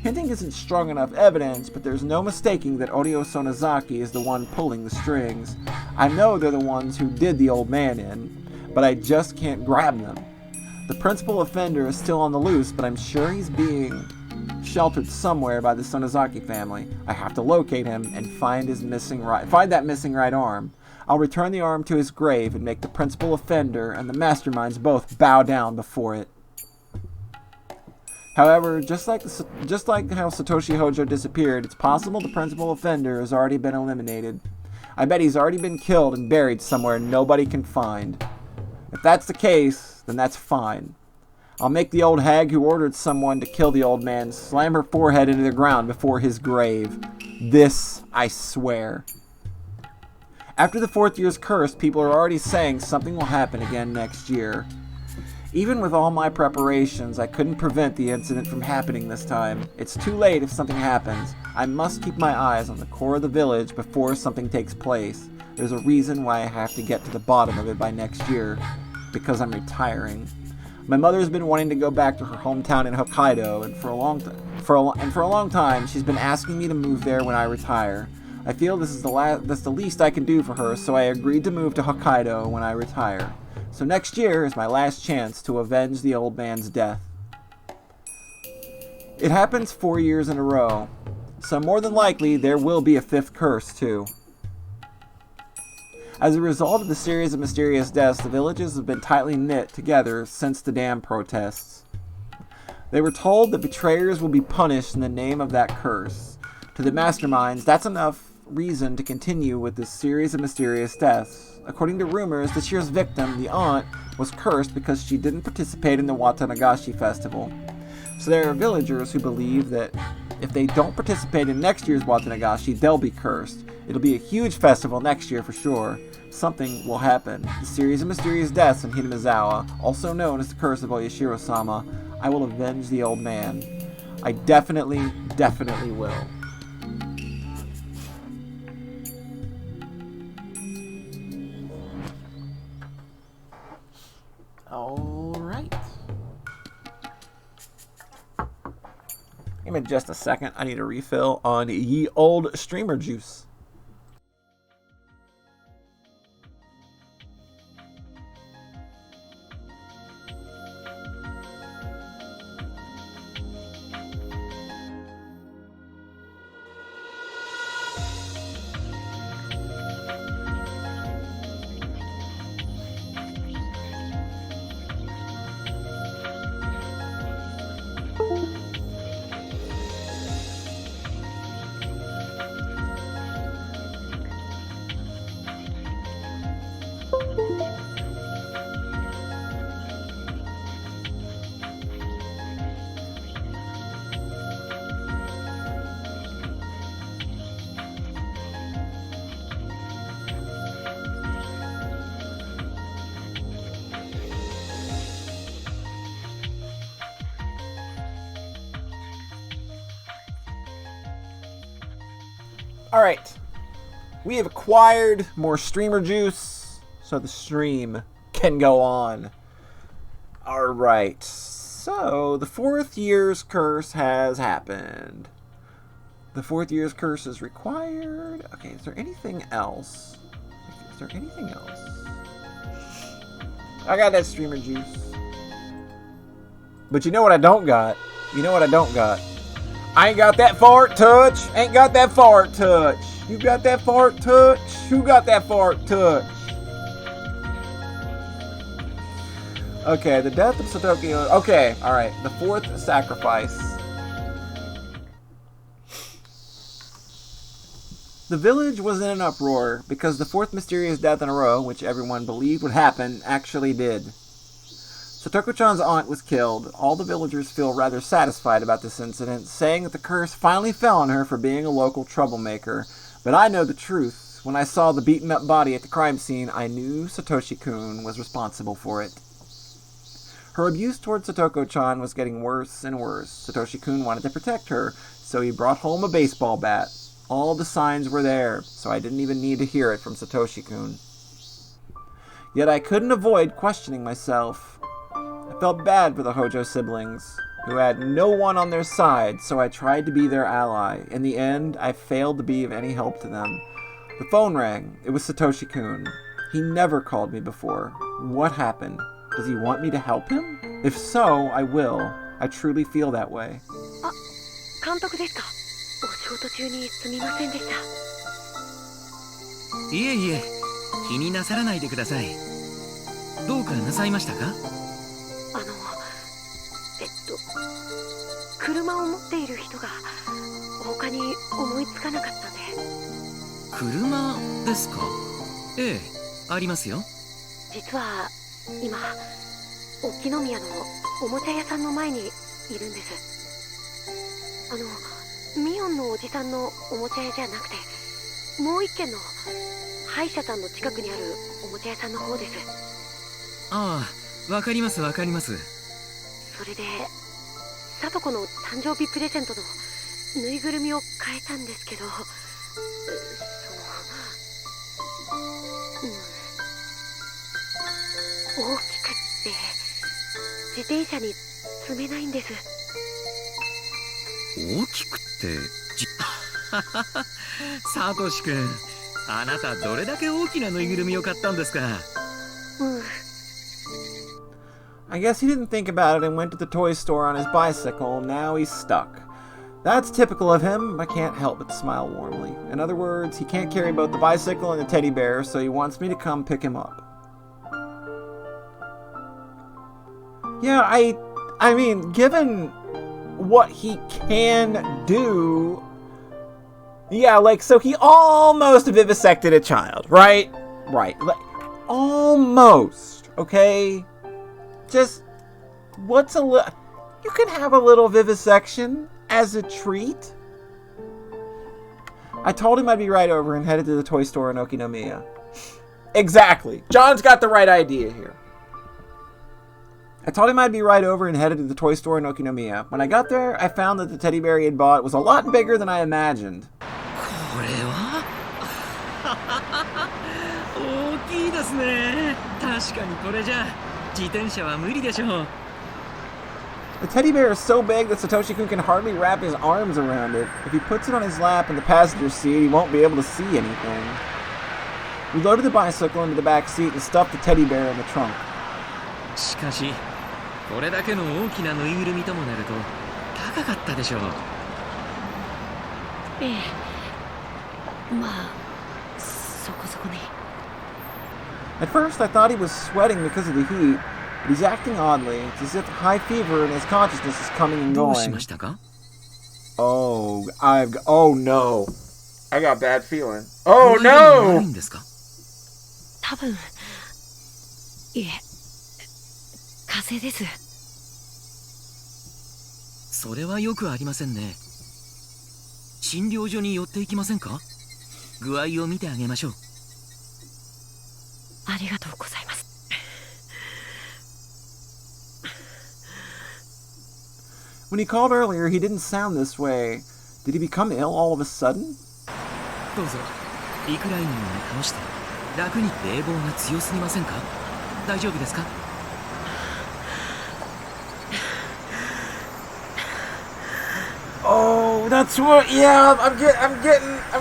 Hinting isn't strong enough evidence, but there's no mistaking that Odio Sonozaki is the one pulling the strings. I know they're the ones who did the old man in, but I just can't grab them. The principal offender is still on the loose, but I'm sure he's being sheltered somewhere by the Sonozaki family. I have to locate him and find that missing right arm. I'll return the arm to his grave and make the principal offender and the masterminds both bow down before it. However, just like how Satoshi Hojo disappeared, it's possible the principal offender has already been eliminated. I bet he's already been killed and buried somewhere nobody can find. If that's the case, then that's fine. I'll make the old hag who ordered someone to kill the old man slam her forehead into the ground before his grave. This, I swear. After the 4th year's curse, people are already saying something will happen again next year. Even with all my preparations, I couldn't prevent the incident from happening this time. It's too late if something happens. I must keep my eyes on the core of the village before something takes place. There's a reason why I have to get to the bottom of it by next year. Because I'm retiring. My mother's been wanting to go back to her hometown in Hokkaido, and for a long time, she's been asking me to move there when I retire. I feel that's the least I can do for her, so I agreed to move to Hokkaido when I retire. So next year is my last chance to avenge the old man's death. It happens 4 years in a row, so more than likely there will be a 5th curse too. As a result of the series of mysterious deaths, the villages have been tightly knit together since the dam protests. They were told that betrayers will be punished in the name of that curse. To the masterminds, that's enough reason to continue with this series of mysterious deaths. According to rumors, this year's victim, the aunt, was cursed because she didn't participate in the Watanagashi festival. So there are villagers who believe that if they don't participate in next year's Watanagashi, they'll be cursed. It'll be a huge festival next year for sure. Something will happen. The series of mysterious deaths in Hinamizawa, also known as the Curse of Oyashiro-sama. I will avenge the old man. I definitely will. Alright. Give me just a second. I need a refill on ye old streamer juice. Alright, we have acquired more streamer juice, so the stream can go on. Alright, so the 4th year's curse has happened. The 4th year's curse is required. Okay, is there anything else? I got that streamer juice. But you know what I don't got? I ain't got that fart touch. Ain't got that fart touch. You got that fart touch? Who got that fart touch? Okay, the death of Satoki. Okay, alright. The fourth sacrifice. The village was in an uproar because the fourth mysterious death in a row, which everyone believed would happen, actually did. Satoko-chan's aunt was killed. All the villagers feel rather satisfied about this incident, saying that the curse finally fell on her for being a local troublemaker. But I know the truth. When I saw the beaten-up body at the crime scene, I knew Satoshi-kun was responsible for it. Her abuse towards Satoko-chan was getting worse and worse. Satoshi-kun wanted to protect her, so he brought home a baseball bat. All the signs were there, so I didn't even need to hear it from Satoshi-kun. Yet I couldn't avoid questioning myself. I felt bad for the Hojo siblings, who had no one on their side, so I tried to be their ally. In the end, I failed to be of any help to them. The phone rang. It was Satoshi-kun. He never called me before. What happened? Does he want me to help him? If so, I will. I truly feel that way. 監督ですか? お仕事中にすみませんでした。いえいえ、気になさらないでください。どうかなさいましたか？車を持っている人が他に思いつかなかったんで。車ですか？ええ、ありますよ。実は今、沖宮のおもちゃ屋さんの前にいるんです。ミオンのおじさんのおもちゃ屋じゃなくて、もう一軒の歯医者さんの近くにあるおもちゃ屋さんの方です。ああ、わかりますわかります。それで、さとこの誕生日プレゼントのぬいぐるみを変えたんですけど、大きくって自転車に積めないんです。大きくってサトシ君、あなたどれだけ大きなぬいぐるみを買ったんですか？I guess he didn't think about it and went to the toy store on his bicycle. Now he's stuck. That's typical of him. I can't help but smile warmly. In other words, he can't carry both the bicycle and the teddy bear, so he wants me to come pick him up. Yeah, I mean, given what he can do, yeah, like, so he almost vivisected a child, right? Right. Like, almost, okay? Just, what's a little... You can have a little vivisection as a treat. I told him I'd be right over and headed to the toy store in Okinomiya. Exactly. John's got the right idea here. I told him I'd be right over and headed to the toy store in Okinomiya. When I got there, I found that the teddy bear he had bought was a lot bigger than I imagined. これは大きいですね。確かにこれじゃ自転車は無理でしょう。The teddy bear is so big that Satoshi-kun can hardly wrap his arms around it. If he puts it on his lap in the passenger seat, he won't be able to see anything. We loaded the bicycle into the back seat and stuffed the teddy bear in the trunk. しかし、これだけの大きなぬいぐるみともなると高かったでしょう。ええ、まあ、そこそこね。At first, I thought he was sweating because of the heat, but he's acting oddly. It's as if high fever and his consciousness is coming and どうし going. ましたか? Oh no. I got bad feeling. Oh no! 多分、いえ、風邪です。それはよくありませんね。診療所に寄っていきませんか？具合を見てあげましょう。ありがとうございます。When he called earlier, he didn't sound this way. Did he become ill all of a sudden? どうぞ、リクライニングに倒して、楽に冷房が強すぎませんか？大丈夫ですか？ Oh, that's what. Yeah, I'm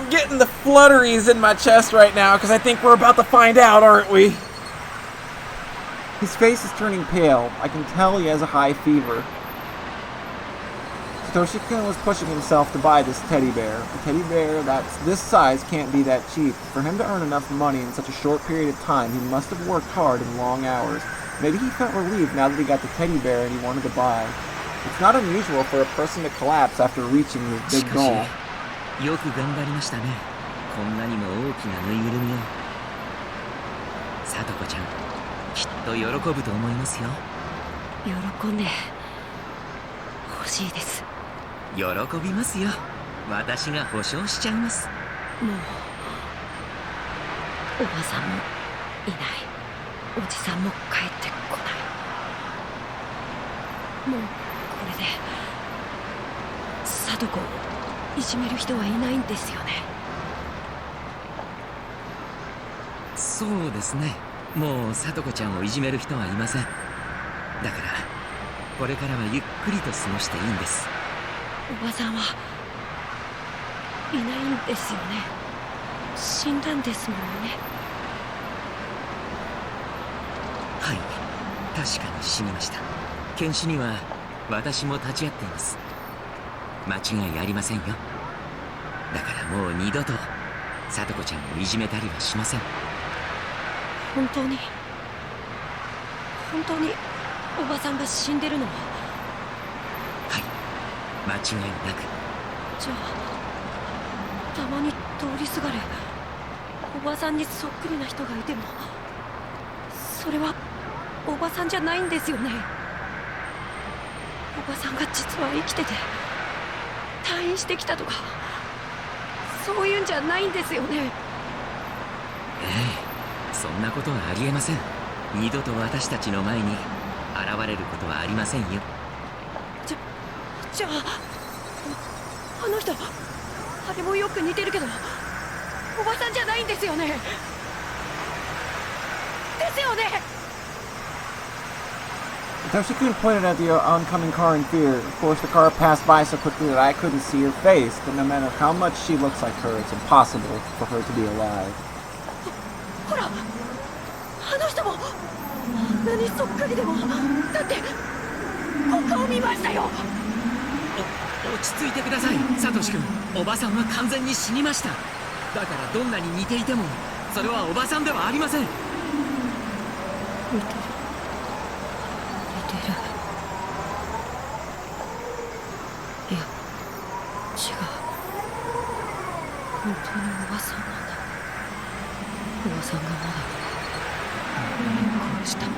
getting the flutteries in my chest right now because I think we're about to find out, aren't we? His face is turning pale. I can tell he has a high fever. Satoshi-kun was pushing himself to buy this teddy bear. A teddy bear that's this size can't be that cheap. For him to earn enough money in such a short period of time, he must have worked hard and long hours. Maybe he felt relieved now that he got the teddy bear and he wanted to buy. It's not unusual for a person to collapse after reaching his big goal. よく頑張りましたね。こんなにも大きなぬいぐるみを。さとこちゃん、きっと喜ぶと思いますよ。喜んで欲しいです。喜びますよ。私が保証しちゃいます。もうおばさんもいない。おじさんも帰ってこない。もうこれで貞子をいじめる人はいないんですよね。そうですね。もう聡子ちゃんをいじめる人はいません。だからこれからはゆっくりと過ごしていいんです。おばさんはいないんですよね。死んだんですもんね。はい、確かに死にました。検視には私も立ち会っています。間違いありませんよ。だからもう二度と聡子ちゃんをいじめたりはしません。本当におばさんが死んでるのは？はい、間違いなく。じゃあたまに通りすがるおばさんにそっくりな人がいてもそれはおばさんじゃないんですよね。おばさんが実は生きてて退院してきたとかそういうんじゃないんですよね。ええ、そんなことはありえません。二度と私たちの前に現れることはありませんよ。じゃあの人あれもよく似てるけどおばさんじゃないんですよね。ですよね。Satoshi-kun pointed at the oncoming car in fear. Of course, the car passed by so quickly that I couldn't see her face, but no matter how much she looks like her, it's impossible for her to be alive. ほら、あの人もあんなにそっくりでもだってここを見ましたよ。落ち着いてください、サトシ君。おばさんは完全に死にました。だからどんなに似ていてもそれはおばさんではありません。似てる。いや、違う。本当におばさんなんだ。おばさんがまだ殺したのに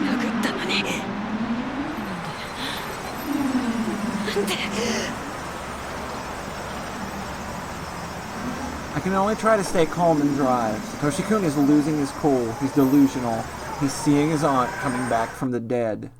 殴ったのになんでI can only try to stay calm and drive. Satoshi-kun is losing his cool. He's delusional. He's seeing his aunt coming back from the dead.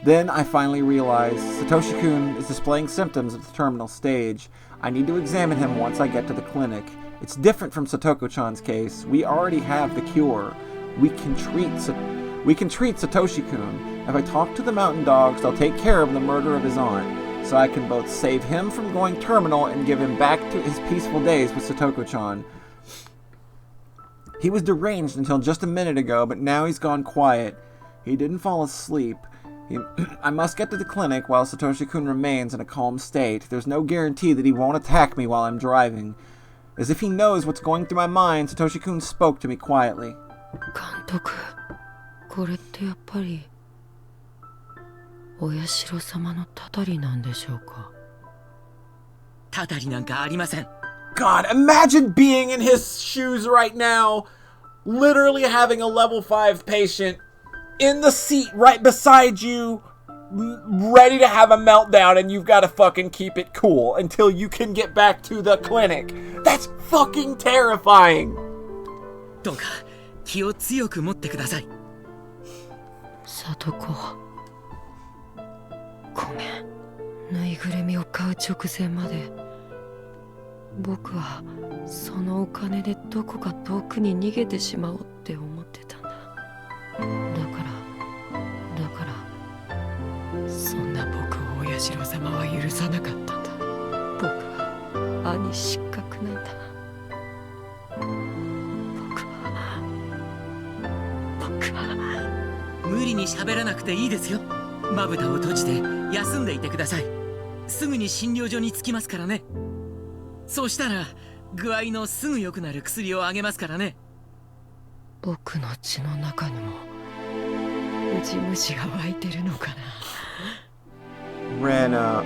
Then I finally realize Satoshi-kun is displaying symptoms of the terminal stage. I need to examine him once I get to the clinic. It's different from Satoko-chan's case. We already have the cure. We can treat Satoshi-kun. If I talk to the mountain dogs, they'll take care of the murder of his aunt. So I can both save him from going terminal and give him back to his peaceful days with Satoko-chan. He was deranged until just a minute ago, but now he's gone quiet. He didn't fall asleep. I must get to the clinic while Satoshi-kun remains in a calm state. There's no guarantee that he won't attack me while I'm driving. As if he knows what's going through my mind, Satoshi-kun spoke to me quietly. 監督、これってやっぱりお社様のたたりなんでしょうか。たたりなんかありません。 God, imagine being in his shoes right now, literally having a level 5 patient in the seat right beside you, ready to have a meltdown, and you've got to fucking keep it cool until you can get back to the clinic. That's fucking terrifying. どうか気を強く持ってください。聡子、ごめん。ぬいぐるみを買う直前まで僕はそのお金でどこか遠くに逃げてしまおうって思ってたんだ。だからそんな僕をお社様は許さなかったんだ。僕は兄失格なんだ。僕は無理に喋らなくていいですよ。まぶたを閉じて休んでいてください。すぐに診療所に着きますからね。そうしたら具合のすぐ良くなる薬をあげますからね。僕の血の中にもウジ虫が湧いてるのかな。Rena,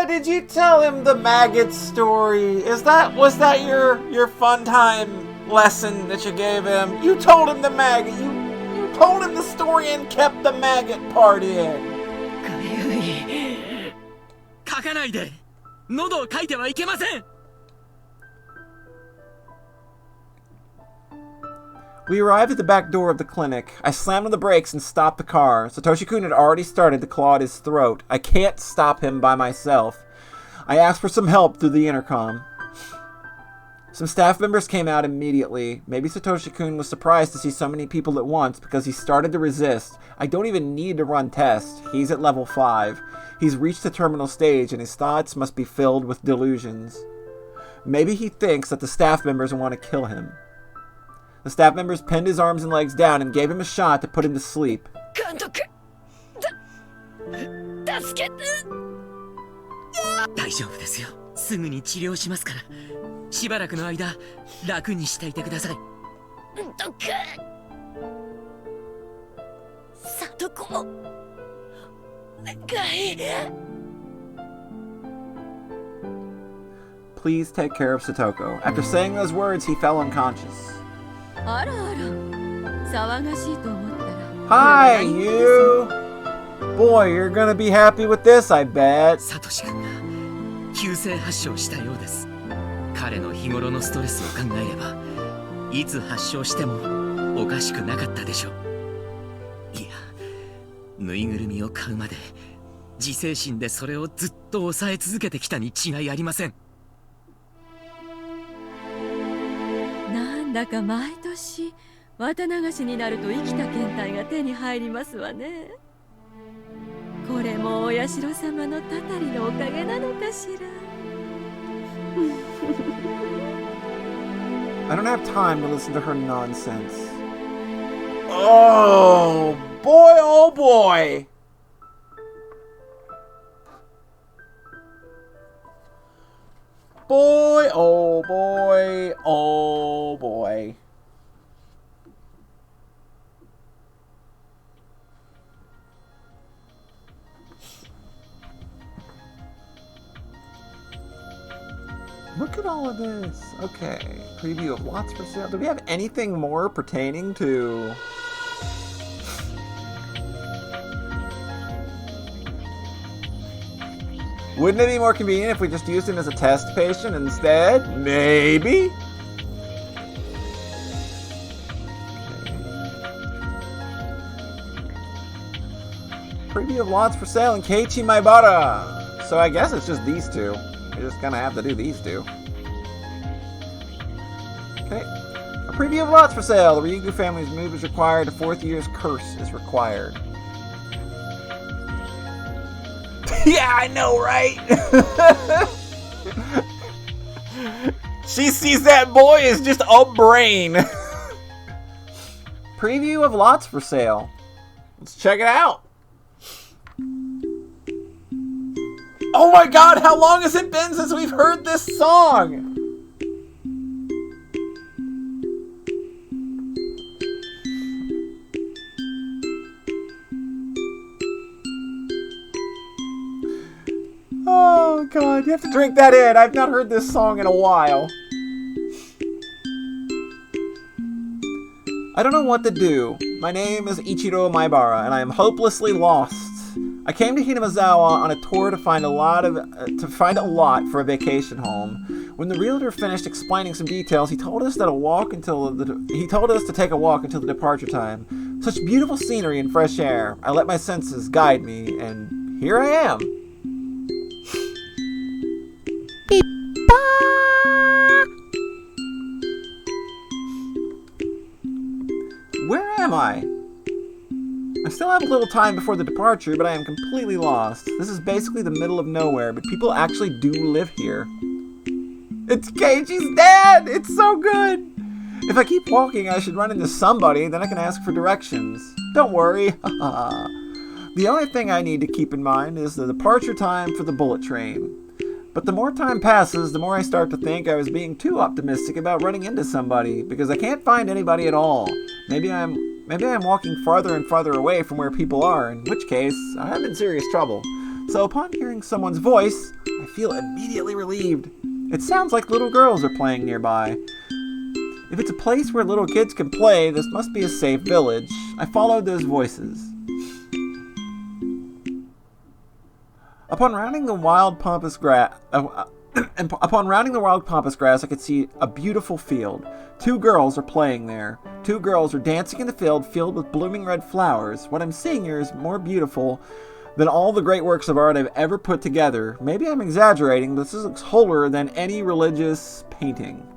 did you tell him the maggot story? Was that your fun time lesson that you gave him? You told him the maggot. You told him the story and kept the maggot part in. 書かないで。喉を書いてはいけません。We arrived at the back door of the clinic. I slammed on the brakes and stopped the car. Satoshi-kun had already started to claw at his throat. I can't stop him by myself. I asked for some help through the intercom. Some staff members came out immediately. Maybe Satoshi-kun was surprised to see so many people at once because he started to resist. I don't even need to run tests. He's at level 5. He's reached the terminal stage and his thoughts must be filled with delusions. Maybe he thinks that the staff members want to kill him. The staff members pinned his arms and legs down and gave him a shot to put him to sleep. 大丈夫ですよ。すぐに治療しますから。しばらくの間、楽にしていてください。里子、お願い。Please take care of Satoko. After saying those words, he fell unconscious. あらあら、騒がしいと思ったら。 Hi, you! Boy, you're gonna be happy with this, I bet. サトシ君が急性発症したようです。彼の日頃のストレスを考えれば、いつ発症してもおかしくなかったでしょう。いや、ぬいぐるみを買うまで自制心でそれをずっと抑え続けてきたに違いありません。なんだか毎年綿流しになると生きた検体が手に入りますわね。これもお社様のたたりのおかげなのかしら。I don't have time to listen to her nonsense. Oh boy, oh boy! Boy, oh boy, oh boy. Look at all of this. Okay. Preview of lots for sale. Do we have anything more pertaining to... Wouldn't it be more convenient if we just used him as a test patient instead? Maybe? Preview of lots for sale in Keiichi Maibara. So I guess it's just these two. You're just gonna have to do these two. Okay. A preview of lots for sale. The Ryugu family's move is required. A 4th year's curse is required. Yeah, I know, right? She sees that boy as just a brain. Preview of lots for sale. Let's check it out. Oh my god, how long has it been since we've heard this song? Oh god, you have to drink that in. I've not heard this song in a while. I don't know what to do. My name is Ichiro Maibara, and I am hopelessly lost. I came to Hinamazawa on a tour to find a lot for a vacation home. When the realtor finished explaining some details, he told us to take a walk until the departure time. Such beautiful scenery and fresh air. I let my senses guide me, and here I am. Where am I? I still have a little time before the departure, but I am completely lost. This is basically the middle of nowhere, but people actually do live here. It's Keiichi's dad! It's so good! If I keep walking, I should run into somebody, then I can ask for directions. Don't worry. The only thing I need to keep in mind is the departure time for the bullet train. But the more time passes, the more I start to think I was being too optimistic about running into somebody, because I can't find anybody at all. Maybe I'm walking farther and farther away from where people are, in which case, I'm in serious trouble. So upon hearing someone's voice, I feel immediately relieved. It sounds like little girls are playing nearby. If it's a place where little kids can play, this must be a safe village. I followed those voices. Upon rounding the wild pampas grass, I could see a beautiful field. 2 girls are playing there. 2 girls are dancing in the field filled with blooming red flowers. What I'm seeing here is more beautiful than all the great works of art I've ever put together. Maybe I'm exaggerating, but this looks wholer than any religious painting.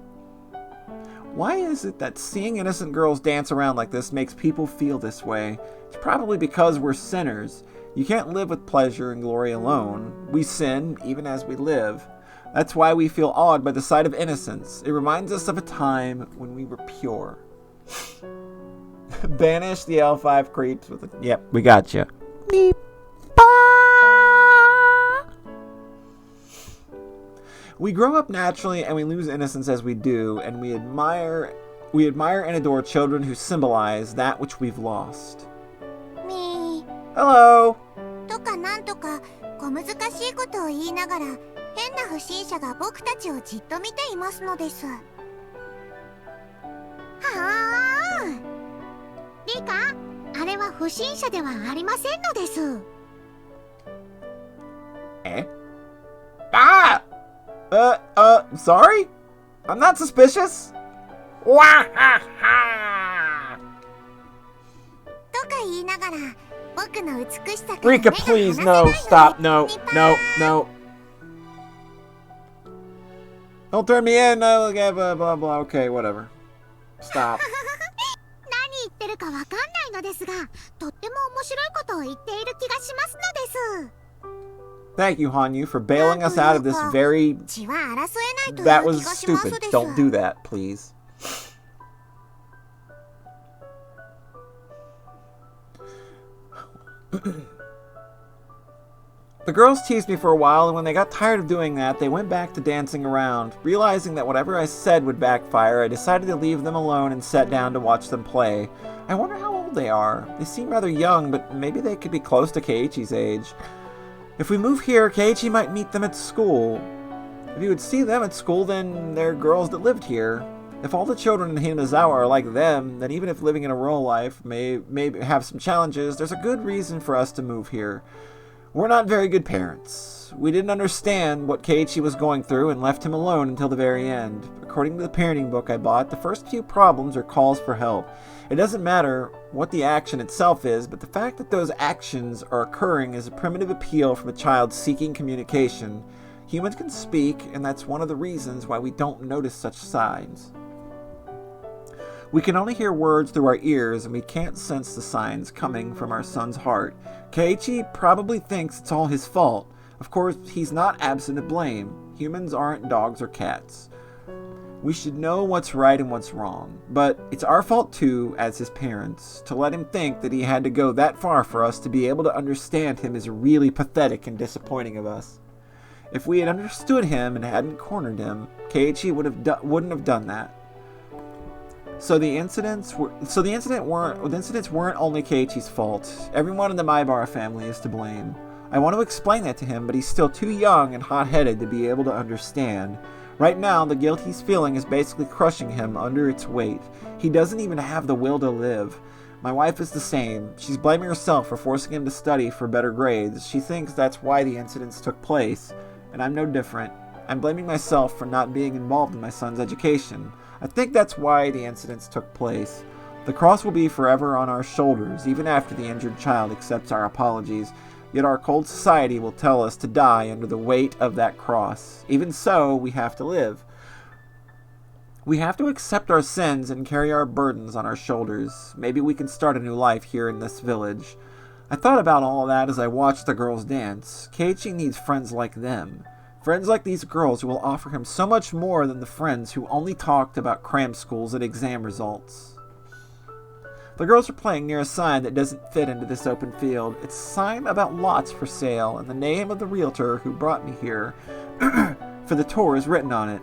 Why is it that seeing innocent girls dance around like this makes people feel this way? It's probably because we're sinners. You can't live with pleasure and glory alone. We sin even as we live. That's why we feel awed by the sight of innocence. It reminds us of a time when we were pure. Banish the L5 creeps with a... Yep, we got you. Beep. We grow up naturally and we lose innocence as we do, and we admire and adore children who symbolize that which we've lost. Me. Hello. とかなんとか小難しいことを言いながら変な不審者が僕たちをじっと見ていますのです。はあ。リカ、あれは不審者ではありませんのです。Ah! Sorry? I'm not suspicious. Wahaha! とか言いながら僕の美しさから Rika, please, no, stop, no. Don't turn me in, no, blah, blah, blah, okay, whatever. Stop. 何言ってるかわかんないのですが、とっても面白いことを言っている気がしますのです。Thank you, Hanyu, for bailing us out of this very... That was stupid. Don't do that, please. The girls teased me for a while, and when they got tired of doing that, they went back to dancing around. Realizing that whatever I said would backfire, I decided to leave them alone and sat down to watch them play. I wonder how old they are. They seem rather young, but maybe they could be close to Keiichi's age. If we move here, Keiichi might meet them at school. If he would see them at school, then they're girls that lived here. If all the children in Hinazawa are like them, then even if living in a rural life may have some challenges, there's a good reason for us to move here. We're not very good parents. We didn't understand what Keiichi was going through and left him alone until the very end. According to the parenting book I bought, the first few problems are calls for help. It doesn't matter what the action itself is, but the fact that those actions are occurring is a primitive appeal from a child seeking communication. Humans can speak, and that's one of the reasons why we don't notice such signs. We can only hear words through our ears, and we can't sense the signs coming from our son's heart. Keiichi probably thinks it's all his fault. Of course, he's not absent of blame. Humans aren't dogs or cats. We should know what's right and what's wrong. But it's our fault too, as his parents. To let him think that he had to go that far for us to be able to understand him is really pathetic and disappointing of us. If we had understood him and hadn't cornered him, Keiichi wouldn't have done that. So the incidents weren't only Keiichi's fault. Everyone in the Maibara family is to blame. I want to explain that to him, but he's still too young and hot-headed to be able to understand. Right now, the guilt he's feeling is basically crushing him under its weight. He doesn't even have the will to live. My wife is the same. She's blaming herself for forcing him to study for better grades. She thinks that's why the incidents took place, and I'm no different. I'm blaming myself for not being involved in my son's education. I think that's why the incidents took place. The cross will be forever on our shoulders, even after the injured child accepts our apologies. Yet our cold society will tell us to die under the weight of that cross. Even so, we have to live. We have to accept our sins and carry our burdens on our shoulders. Maybe we can start a new life here in this village. I thought about all of that as I watched the girls dance. Keiichi needs friends like them. Friends like these girls who will offer him so much more than the friends who only talked about cram schools and exam results. The girls are playing near a sign that doesn't fit into this open field. It's a sign about lots for sale, and the name of the realtor who brought me here for the tour is written on it.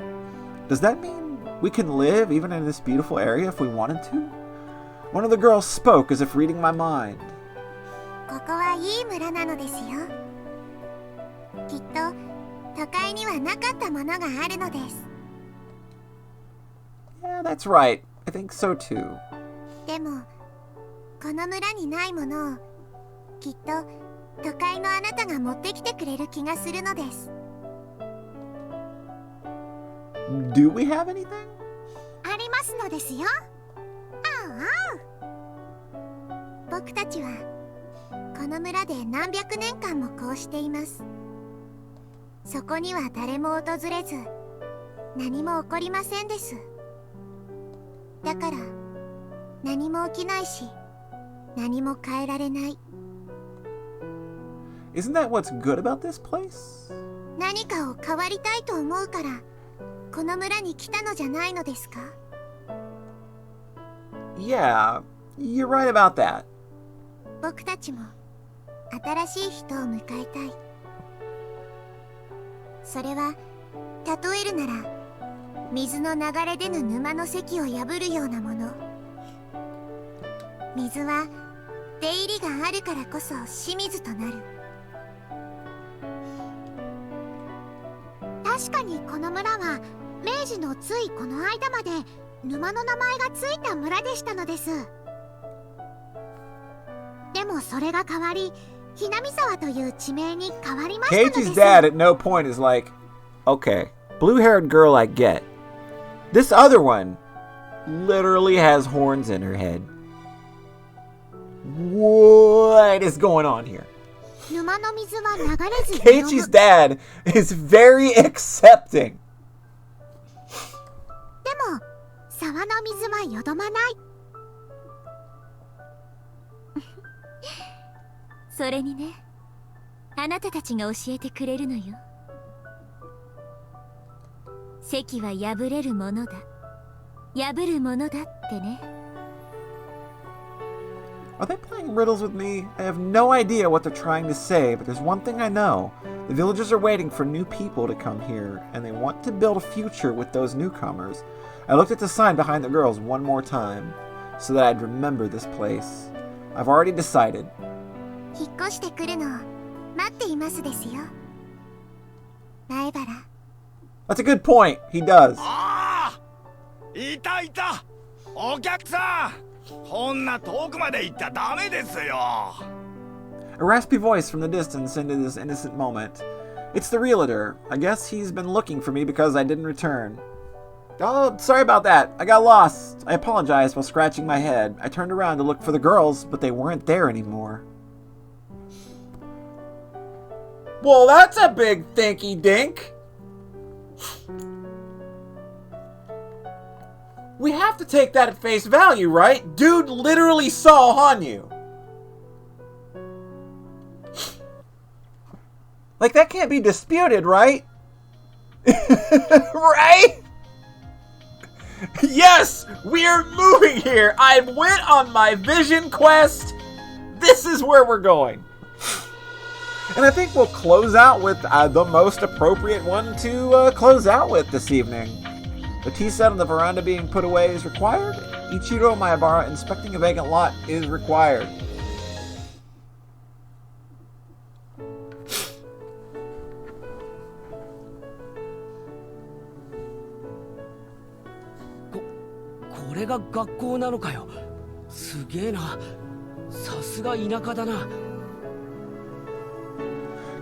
Does that mean we can live even in this beautiful area if we wanted to? One of the girls spoke as if reading my mind. ここはいい村なのですよ。きっと都会にはなかったものがあるのです。 Yeah, that's right. I think so too. でもこの村にないものをきっと都会のあなたが持ってきてくれる気がするのです。 Do we have anything? ありますのですよ。僕たちはこの村で何百年間もこうしています。そこには誰も訪れず何も起こりませんです。だから何も起きないし何も変えられない。 Isn't that what's good about this place? 何かを変わりたいと思うからこの村に来たのじゃないのですか？ Yeah, you're right about that. 僕たちも新しい人を迎えたい。それは例えるなら水の流れ出ぬ沼の堰を破るようなもの。水は出入りがあるからこそ清水となる。確かにこの村は明治のついこの間まで沼の名前がついた村でしたのです。でもそれが変わりひなみ沢という地名に変わりましたのです。 Keiichi's dad at no point is like, okay, blue-haired girl I get. This other one literally has horns in her head. What is going on here? 沼の水は流れず Keiichi's dad is very accepting. でも沢の水はよどまない。それにね、あなたたちが教えてくれるのよ。堰は破れるものだ、破るものだってね。Are they playing riddles with me? I have no idea what they're trying to say, but there's one thing I know. The villagers are waiting for new people to come here, and they want to build a future with those newcomers. I looked at the sign behind the girls one more time, so that I'd remember this place. I've already decided. 引っ越してくるのを待っていますですよ。前原。 That's a good point. He does. ああ、いたいた。お客さん。こんな遠くまで行ったらダメですよ。 A raspy voice from the distance into this innocent moment. It's the realtor. I guess he's been looking for me because I didn't return. Oh, sorry about that. I got lost. I apologized while scratching my head. I turned around to look for the girls, but they weren't there anymore. Well, that's a big thinky dink. We have to take that at face value, right? Dude literally saw Hanyu. Like, that can't be disputed, right? Right? Yes, we're moving here. I went on my vision quest. This is where we're going. And I think we'll close out with the most appropriate one to close out with this evening. The tea set on the veranda being put away is required. Ichiro Maebara inspecting a vacant lot is required.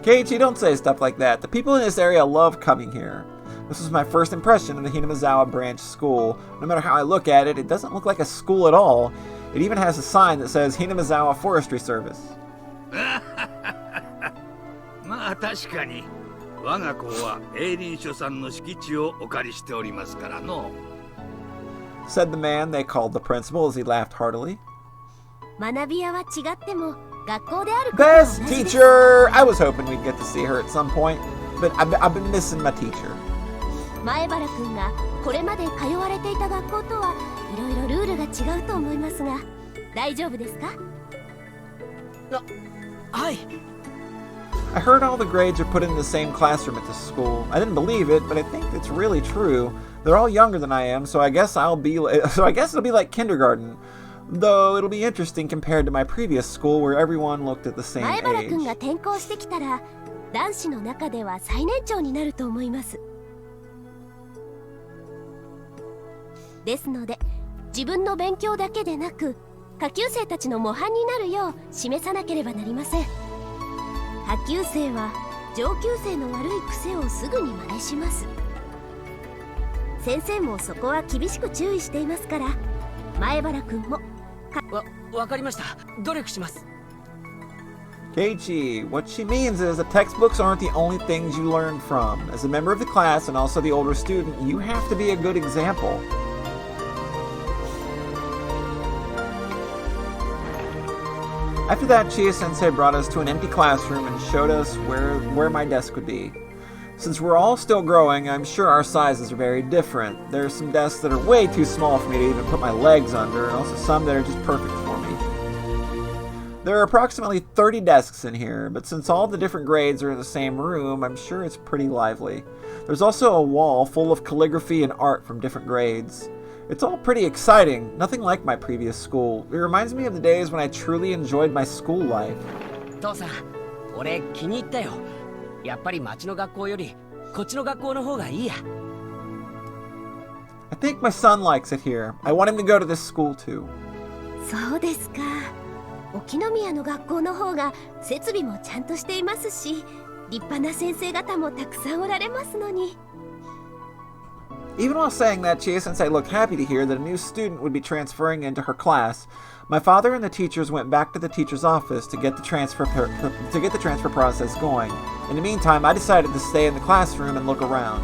Keiichi, don't say stuff like that. The people in this area love coming here. This was my first impression of the Hinamizawa branch school. No matter how I look at it, it doesn't look like a school at all. It even has a sign that says Hinamizawa Forestry Service. まあ確かに我が校は営林署さんの敷地をお借りしておりますからの said the man they called the principal as he laughed heartily. 学び屋は違っても学校であること Best teacher! I was hoping we'd get to see her at some point, but I've been missing my teacher. 前原くんがこれまで通われていた学校とはいろいろルールが違うと思いますが大丈夫ですか？はい。 I heard all the grades are put in the same classroom at this school. I didn't believe it, but I think it's really true. They're all younger than I am, so I guess it'll be like kindergarten. Though it'll be interesting compared to my previous school where everyone looked at the same 前原 age. 君が転校してきたら男子の中では最年長になると思います。ですので自分の勉強だけでなく下級生たちの模範になるよう示さなければなりません。下級生は上級生の悪い癖をすぐに真似します。先生もそこは厳しく注意していますから、前原君もわかりました。努力します。 Keiichi, what she means is that textbooks aren't the only things you learn from. As a member of the class and also the older student, you have to be a good example. After that, Chie-sensei brought us to an empty classroom and showed us where my desk would be. Since we're all still growing, I'm sure our sizes are very different. There are some desks that are way too small for me to even put my legs under, and also some that are just perfect for me. There are approximately 30 desks in here, but since all the different grades are in the same room, I'm sure it's pretty lively. There's also a wall full of calligraphy and art from different grades. It's all pretty exciting, nothing like my previous school. It reminds me of the days when I truly enjoyed my school life. 父さん、俺気に入ったよ。やっぱり町の学校よりこっちの学校の方がいいや。I think my son likes it here. I want him to go to this school too. そうですか。沖宮の学校の方が設備もちゃんとしていますし、立派な先生方もたくさんおられますのに。Even while saying that, Chie-sensei looked happy to hear that a new student would be transferring into her class. My father and the teachers went back to the teacher's office to get the transfer process going. In the meantime, I decided to stay in the classroom and look around.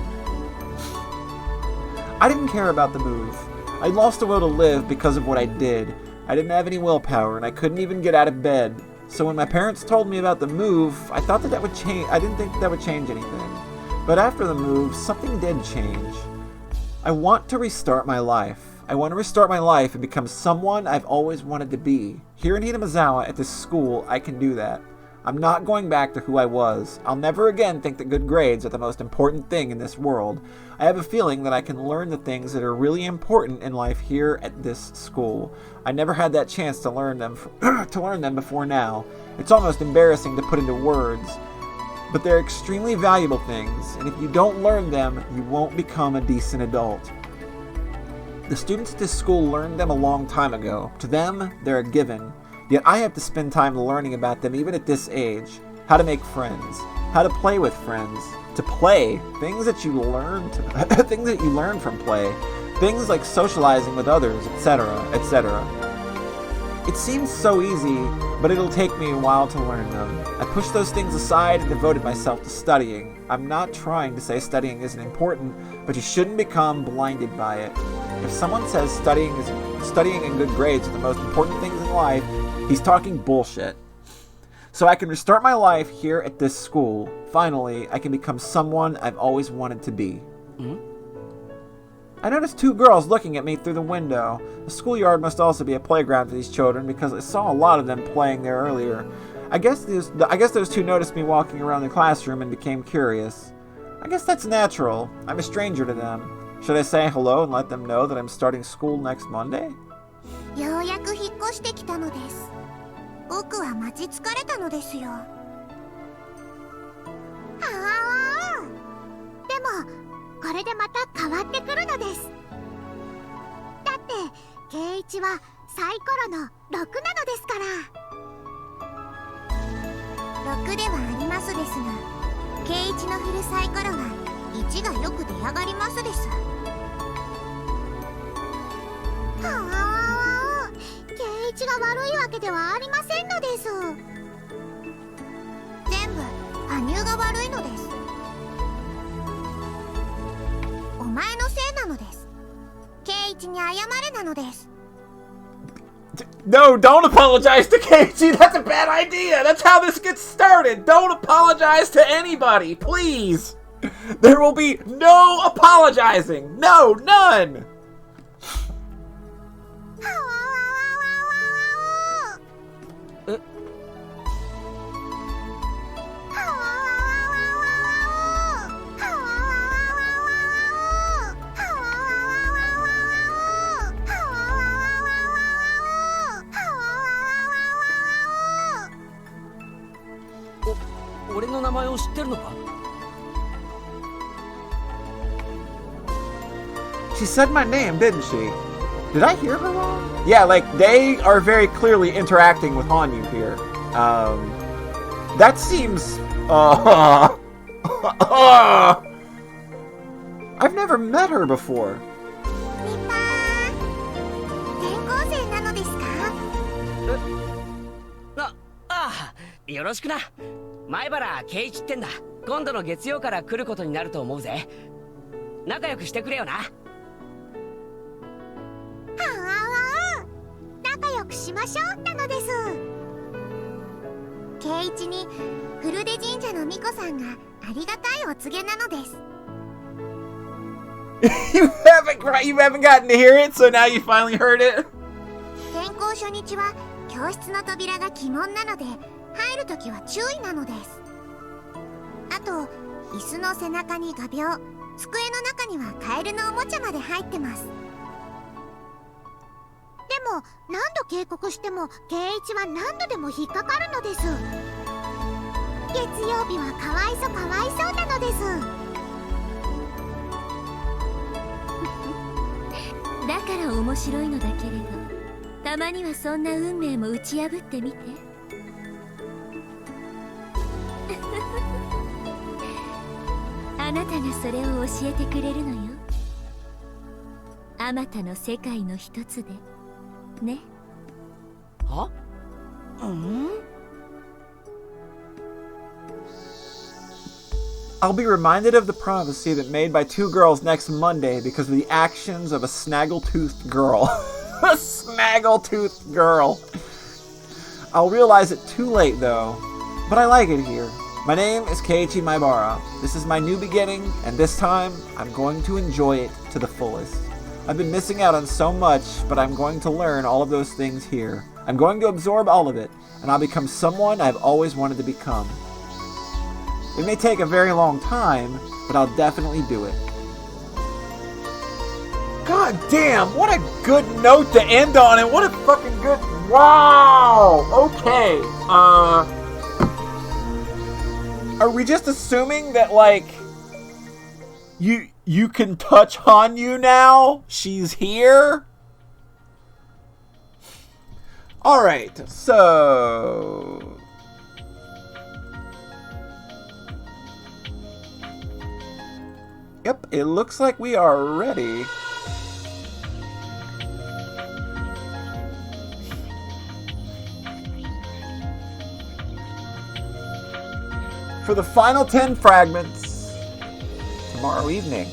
I didn't care about the move. I'd lost the will to live because of what I did. I didn't have any willpower, and I couldn't even get out of bed. So when my parents told me about the move, I thought that would change. I didn't think that would change anything. But after the move, something did change. I want to restart my life. I want to restart my life and become someone I've always wanted to be. Here in Hinamizawa at this school, I can do that. I'm not going back to who I was. I'll never again think that good grades are the most important thing in this world. I have a feeling that I can learn the things that are really important in life here at this school. I never had that chance to learn them before now. It's almost embarrassing to put into words. But they're extremely valuable things, and if you don't learn them, you won't become a decent adult. The students at this school learned them a long time ago. To them, they're a given. Yet I have to spend time learning about them even at this age. How to make friends. How to play with friends. To play. Things that you learn from play. Things like socializing with others, etc., etc. It seems so easy, but it'll take me a while to learn them. I pushed those things aside and devoted myself to studying. I'm not trying to say studying isn't important, but you shouldn't become blinded by it. If someone says studying and good grades are the most important things in life, he's talking bullshit. So I can restart my life here at this school. Finally, I can become someone I've always wanted to be. I noticed two girls looking at me through the window. The schoolyard must also be a playground for these children because I saw a lot of them playing there earlier. I guess those two noticed me walking around the classroom and became curious. I guess that's natural. I'm a stranger to them. Should I say hello and let them know that I'm starting school next Monday? ようやく引っ越してきたのです。僕は待ち疲れたのですよ。ああ。でもこれでまた変わってくるのです。だって圭一はサイコロの6なのですから。6ではありますですが、圭一の振るサイコロは1がよく出上がりますです。はあ、圭一が悪いわけではありませんのです。全部羽生が悪いのです。お前のせいなのです。圭一に謝れなのです。No, don't apologize to Keiichi. That's a bad idea. That's how this gets started. Don't apologize to anybody, please. There will be no apologizing. No, none. 前を知ってるのか? She said my name, didn't she? Did I hear her wrong? Yeah, like, they are very clearly interacting with Hanyu here. That seems... I've never met her before. よろしくな。前原圭一ってんだ。今度の月曜から来ることになると思うぜ。仲良くしてくれよな。仲良くしましょうってのです。圭一に古出神社の巫女さんがありがたいお告げなのです。You haven't gotten to hear it, so now you finally heard it. 転校初日は教室の扉が鬼門なので入るときは注意なのです。あと椅子の背中に画鋲、机の中にはカエルのおもちゃまで入ってます。でも何度警告しても圭一は何度でも引っかかるのです。月曜日はかわいそうかわいそうなのです。だから面白いのだけれど、たまにはそんな運命も打ち破ってみて。あなたがそれを教えてくれるのよ。あまたの世界の一つでね。は？I'll be reminded of the prophecy that made by two girls next Monday because of the actions of a snaggle-toothed girl. A snaggle-toothed girl. I'll realize it too late though, but I like it here. My name is Keiichi Maibara. This is my new beginning, and this time, I'm going to enjoy it to the fullest. I've been missing out on so much, but I'm going to learn all of those things here. I'm going to absorb all of it, and I'll become someone I've always wanted to become. It may take a very long time, but I'll definitely do it. God damn, what a good note to end on, and what a fucking good... Wow! Okay, are we just assuming that, like, you can touch Hanyu now? She's here? Alright, so... Yep, it looks like we are ready. For the final 10 fragments tomorrow evening.